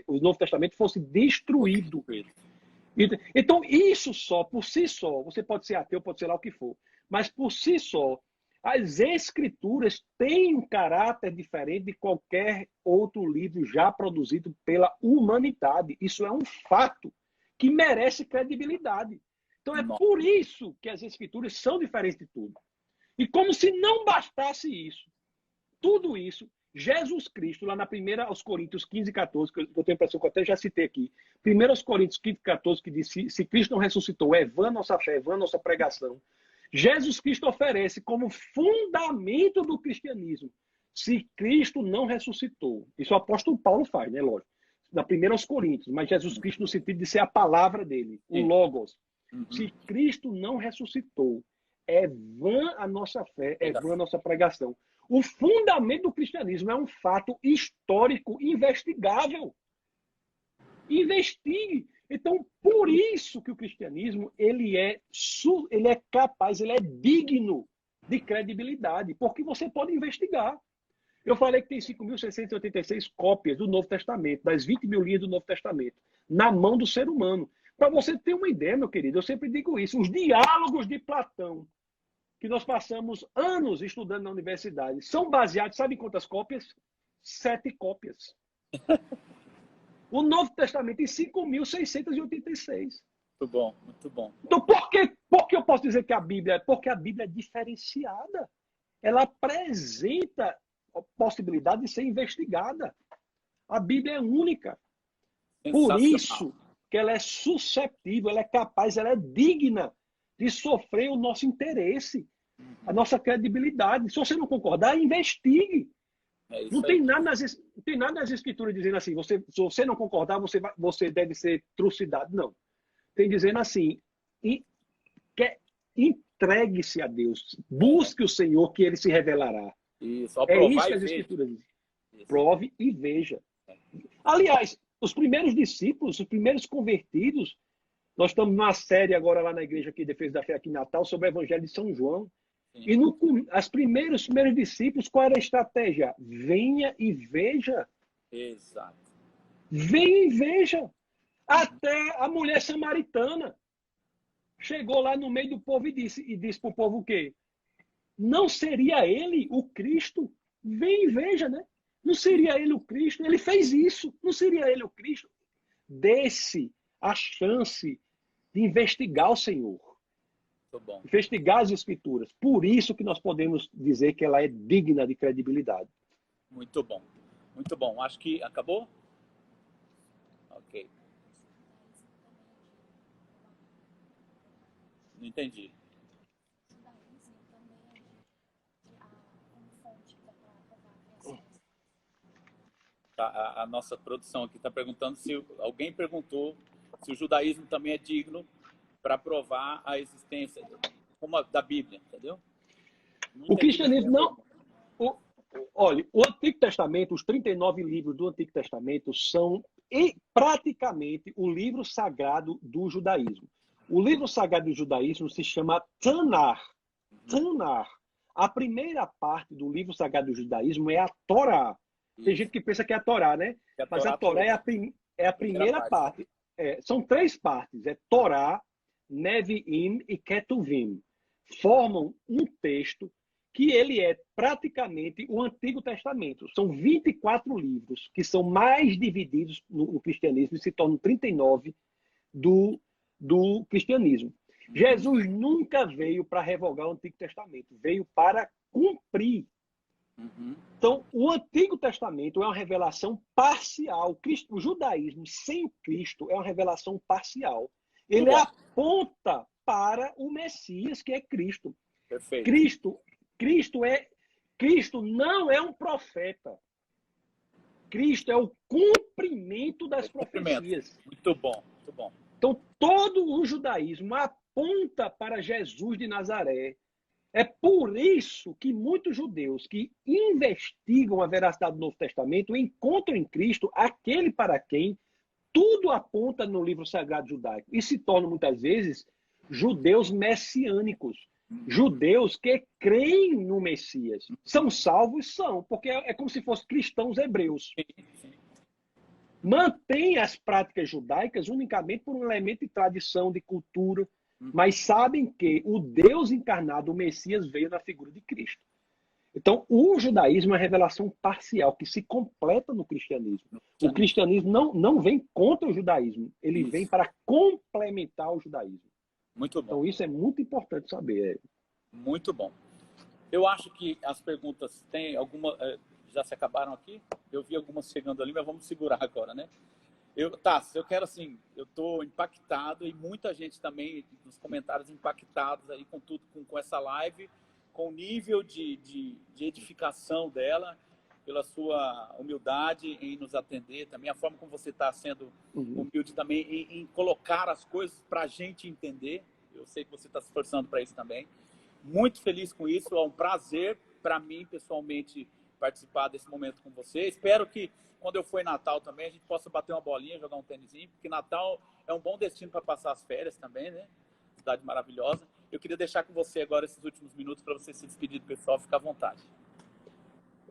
o Novo Testamento, fosse destruído. Então, isso só, por si só, você pode ser ateu, pode ser lá o que for, mas por si só, as Escrituras têm um caráter diferente de qualquer outro livro já produzido pela humanidade. Isso é um fato que merece credibilidade. Então, é por isso que as Escrituras são diferentes de tudo. E como se não bastasse isso, tudo isso, Jesus Cristo, lá na primeira aos Coríntios 15, 14, que eu tenho a impressão que eu até já citei aqui, primeiro aos Coríntios 15, 14, que diz, se Cristo não ressuscitou, é vã nossa fé, é vã nossa pregação. Jesus Cristo oferece como fundamento do cristianismo, se Cristo não ressuscitou. Isso o apóstolo Paulo faz, né, lógico. Na primeira aos Coríntios, mas Jesus Cristo no sentido de ser a palavra dele, o Logos. Se Cristo não ressuscitou, é vã a nossa fé, é vã a nossa pregação. O fundamento do cristianismo é um fato histórico investigável. Investigue. Então, por isso que o cristianismo ele é capaz, ele é digno de credibilidade, porque você pode investigar. Eu falei que tem 5.686 cópias do Novo Testamento, das 20 mil linhas do Novo Testamento, na mão do ser humano. Para você ter uma ideia, meu querido, eu sempre digo isso, os diálogos de Platão, que nós passamos anos estudando na universidade, são baseados, sabe em quantas cópias? 7 cópias. O Novo Testamento em 5.686. Muito bom, muito bom. Então, por que eu posso dizer que a Bíblia? Porque a Bíblia é diferenciada. Ela apresenta a possibilidade de ser investigada. A Bíblia é única. Por isso que ela é susceptível, ela é capaz, ela é digna de sofrer o nosso interesse, a nossa credibilidade. Se você não concordar, investigue. Não tem nada nas escrituras dizendo assim, se você não concordar, você deve ser trucidado. Não. Tem dizendo assim, entregue-se a Deus, busque o Senhor que ele se revelará. Isso, é isso que as escrituras dizem. Prove e veja. Aliás, os primeiros discípulos, os primeiros convertidos, nós estamos numa série agora lá na igreja aqui, Defesa da Fé aqui em Natal, sobre o Evangelho de São João. Sim. E os primeiros discípulos, qual era a estratégia? Venha e veja. Exato. Venha e veja. Até a mulher samaritana chegou lá no meio do povo e disse para o povo o quê? Não seria ele o Cristo? Vem e veja, né? Não seria ele o Cristo? Ele fez isso. Não seria ele o Cristo? Dê-se a chance de investigar o Senhor. Bom. Investigar as Escrituras. Por isso que nós podemos dizer que ela é digna de credibilidade. Muito bom. Muito bom. Acho que acabou? Ok. Não entendi. A nossa produção aqui está perguntando se alguém perguntou se o judaísmo também é digno para provar a existência da Bíblia, entendeu? O cristianismo não... Olha, o Antigo Testamento, os 39 livros do Antigo Testamento são praticamente o livro sagrado do judaísmo. O livro sagrado do judaísmo se chama Tanar. Tanar. A primeira parte do livro sagrado do judaísmo é a Torá. Tem gente que pensa que é a Torá, né? Mas a Torá é a primeira parte. São 3 partes. É Torá, Neviim e Ketuvim. Formam um texto que ele é praticamente o Antigo Testamento. São 24 livros que são mais divididos no cristianismo e se tornam 39 do cristianismo. Jesus nunca veio para revogar o Antigo Testamento. Veio para cumprir. Então, o Antigo Testamento é uma revelação parcial. O judaísmo sem Cristo é uma revelação parcial. Ele aponta para o Messias, que é Cristo. Perfeito. Cristo não é um profeta. Cristo é o cumprimento das profecias. Muito bom, muito bom. Então, todo o judaísmo aponta para Jesus de Nazaré. É por isso que muitos judeus que investigam a veracidade do Novo Testamento encontram em Cristo aquele para quem tudo aponta no livro sagrado judaico e se tornam muitas vezes judeus messiânicos, judeus que creem no Messias. São salvos? São, porque é como se fossem cristãos hebreus. Mantêm as práticas judaicas unicamente por um elemento de tradição, de cultura, mas sabem que o Deus encarnado, o Messias, veio na figura de Cristo. Então, o judaísmo é uma revelação parcial que se completa no cristianismo. O cristianismo não vem contra o judaísmo, ele vem para complementar o judaísmo. Muito bom. Então, isso é muito importante saber. Muito bom. Eu acho que as perguntas têm alguma... já se acabaram aqui? Eu vi algumas chegando ali, mas vamos segurar agora, né? Eu quero assim, eu estou impactado e muita gente também nos comentários impactados aí com tudo, com essa live, com o nível de edificação dela, pela sua humildade em nos atender, também a forma como você está sendo humilde também em colocar as coisas para a gente entender. Eu sei que você está se esforçando para isso também. Muito feliz com isso, é um prazer para mim, pessoalmente, participar desse momento com você. Espero que quando eu for em Natal também, a gente possa bater uma bolinha, jogar um tênisinho, porque Natal é um bom destino para passar as férias também, né? Cidade maravilhosa. Eu queria deixar com você agora esses últimos minutos para você se despedir do pessoal, ficar à vontade.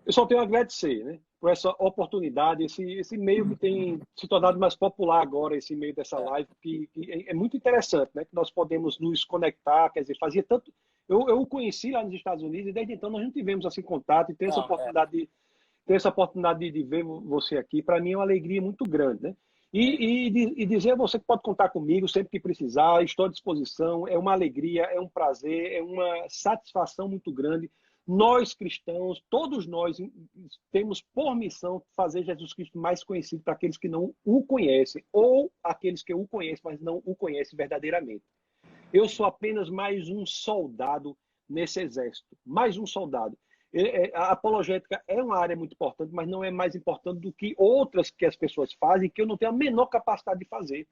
Eu só tenho a agradecer, né, por essa oportunidade, esse meio que tem se tornado mais popular agora, esse meio dessa live, que é muito interessante, né, que nós podemos nos conectar, quer dizer, fazia tanto... Eu o conheci lá nos Estados Unidos e desde então nós não tivemos assim contato e ter essa oportunidade de ver você aqui, para mim é uma alegria muito grande, né? E dizer a você que pode contar comigo sempre que precisar, estou à disposição, é uma alegria, é um prazer, é uma satisfação muito grande. Nós cristãos, todos nós temos por missão fazer Jesus Cristo mais conhecido para aqueles que não o conhecem, ou aqueles que o conhecem, mas não o conhecem verdadeiramente. Eu sou apenas mais um soldado nesse exército, mais um soldado. A apologética é uma área muito importante, mas não é mais importante do que outras que as pessoas fazem, que eu não tenho a menor capacidade de fazer.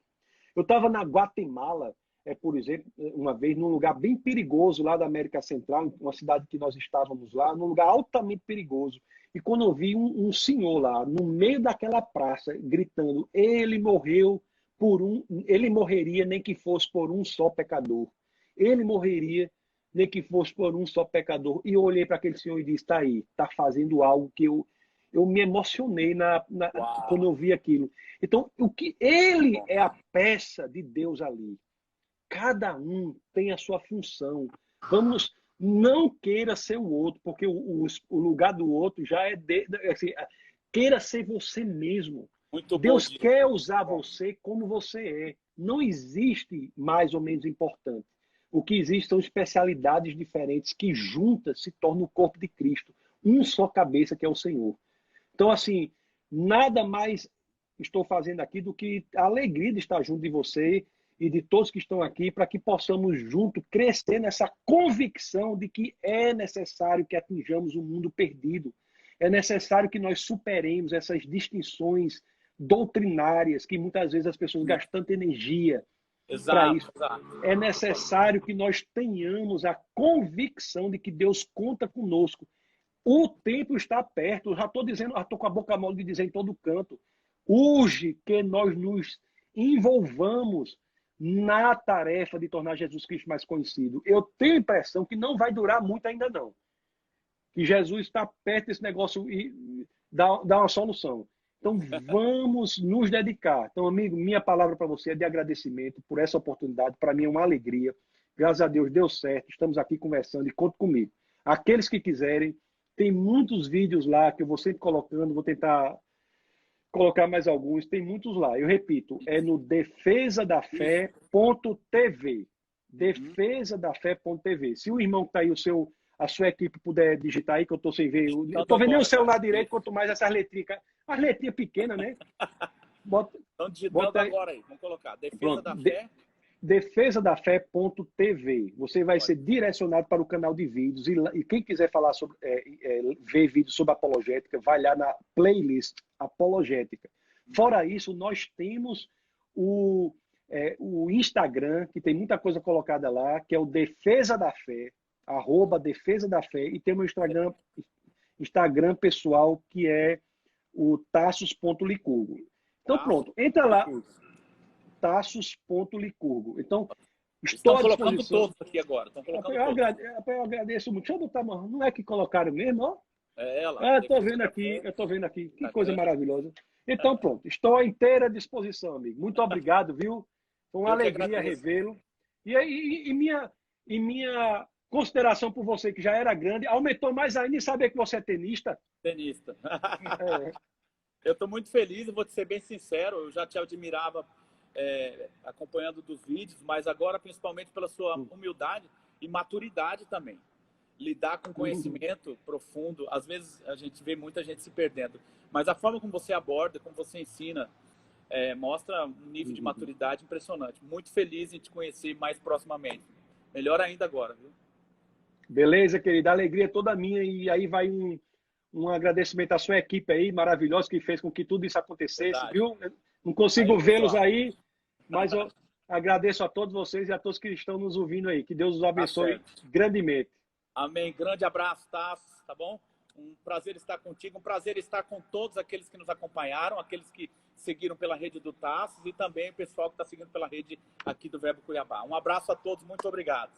Eu estava na Guatemala, por exemplo, uma vez, num lugar bem perigoso lá da América Central, uma cidade que nós estávamos lá, num lugar altamente perigoso. E quando eu vi um senhor lá, no meio daquela praça, gritando, ele morreria nem que fosse por um só pecador. Ele morreria nem que fosse por um só pecador. E eu olhei para aquele senhor e disse, está aí, está fazendo algo que eu me emocionei quando eu vi aquilo. Então, ele é a peça de Deus ali. Cada um tem a sua função. Não queira ser o outro, porque o lugar do outro já é... assim, queira ser você mesmo. Muito Deus bom, quer usar você como você é. Não existe mais ou menos importante. O que existe são especialidades diferentes que juntas se tornam o corpo de Cristo. Um só cabeça que é o Senhor. Então, assim, nada mais estou fazendo aqui do que a alegria de estar junto de você e de todos que estão aqui para que possamos juntos crescer nessa convicção de que é necessário que atinjamos o mundo perdido. É necessário que nós superemos essas distinções doutrinárias que muitas vezes as pessoas gastam tanta energia para isso. Exato. É necessário que nós tenhamos a convicção de que Deus conta conosco. O tempo está perto. Eu já estou dizendo, já estou com a boca mole de dizer em todo canto. Urge que nós nos envolvamos na tarefa de tornar Jesus Cristo mais conhecido. Eu tenho a impressão que não vai durar muito ainda não. Que Jesus está perto desse negócio e dá uma solução. Então, vamos nos dedicar. Então, amigo, minha palavra para você é de agradecimento por essa oportunidade. Para mim é uma alegria. Graças a Deus deu certo. Estamos aqui conversando e conta comigo. Aqueles que quiserem, tem muitos vídeos lá que eu vou sempre colocando. Vou tentar colocar mais alguns. Tem muitos lá. Eu repito, é no defesadafé.tv. Defesadafé.tv. Se o irmão que está aí, a sua equipe puder digitar aí, que eu estou sem ver. Eu estou vendo nem o celular direito, quanto mais essas letrinhas. As letrinhas pequenas, né? Estão digitando agora aí. Vamos colocar. Defesa da Fé. Defesadafé.tv. Você vai ser direcionado para o canal de vídeos. E quem quiser falar sobre, ver vídeos sobre apologética, vai lá na playlist Apologética. Fora isso, nós temos o Instagram, que tem muita coisa colocada lá, que é o Defesa da Fé, @Defesa da Fé, e tem o meu Instagram pessoal, que é o Tassos.licurgo. Então, pronto, entra lá, Tassos.licurgo. Então, estou à disposição. Colocando todos aqui agora. Eu agradeço muito. Deixa eu botar, não é que colocaram mesmo, ó? Eu estou vendo aqui. Que coisa maravilhosa. Então, pronto, estou à inteira disposição, amigo. Muito obrigado, viu? Foi uma alegria revê-lo. E minha consideração por você, que já era grande, aumentou mais ainda em saber que você é tenista. Eu estou muito feliz, eu vou te ser bem sincero, eu já te admirava acompanhando dos vídeos, mas agora principalmente pela sua humildade e maturidade também. Lidar com conhecimento profundo, às vezes a gente vê muita gente se perdendo, mas a forma como você aborda, como você ensina, mostra um nível de maturidade impressionante. Muito feliz em te conhecer mais proximamente. Melhor ainda agora, viu? Beleza, querida. A alegria é toda minha. E aí vai um agradecimento à sua equipe aí, maravilhosa, que fez com que tudo isso acontecesse, verdade, viu? Não consigo vê-los aí, mas eu agradeço a todos vocês e a todos que estão nos ouvindo aí. Que Deus os abençoe grandemente. Amém. Grande abraço, Tassos, tá bom? Um prazer estar contigo, um prazer estar com todos aqueles que nos acompanharam, aqueles que seguiram pela rede do Tassos e também o pessoal que está seguindo pela rede aqui do Verbo Cuiabá. Um abraço a todos, muito obrigado.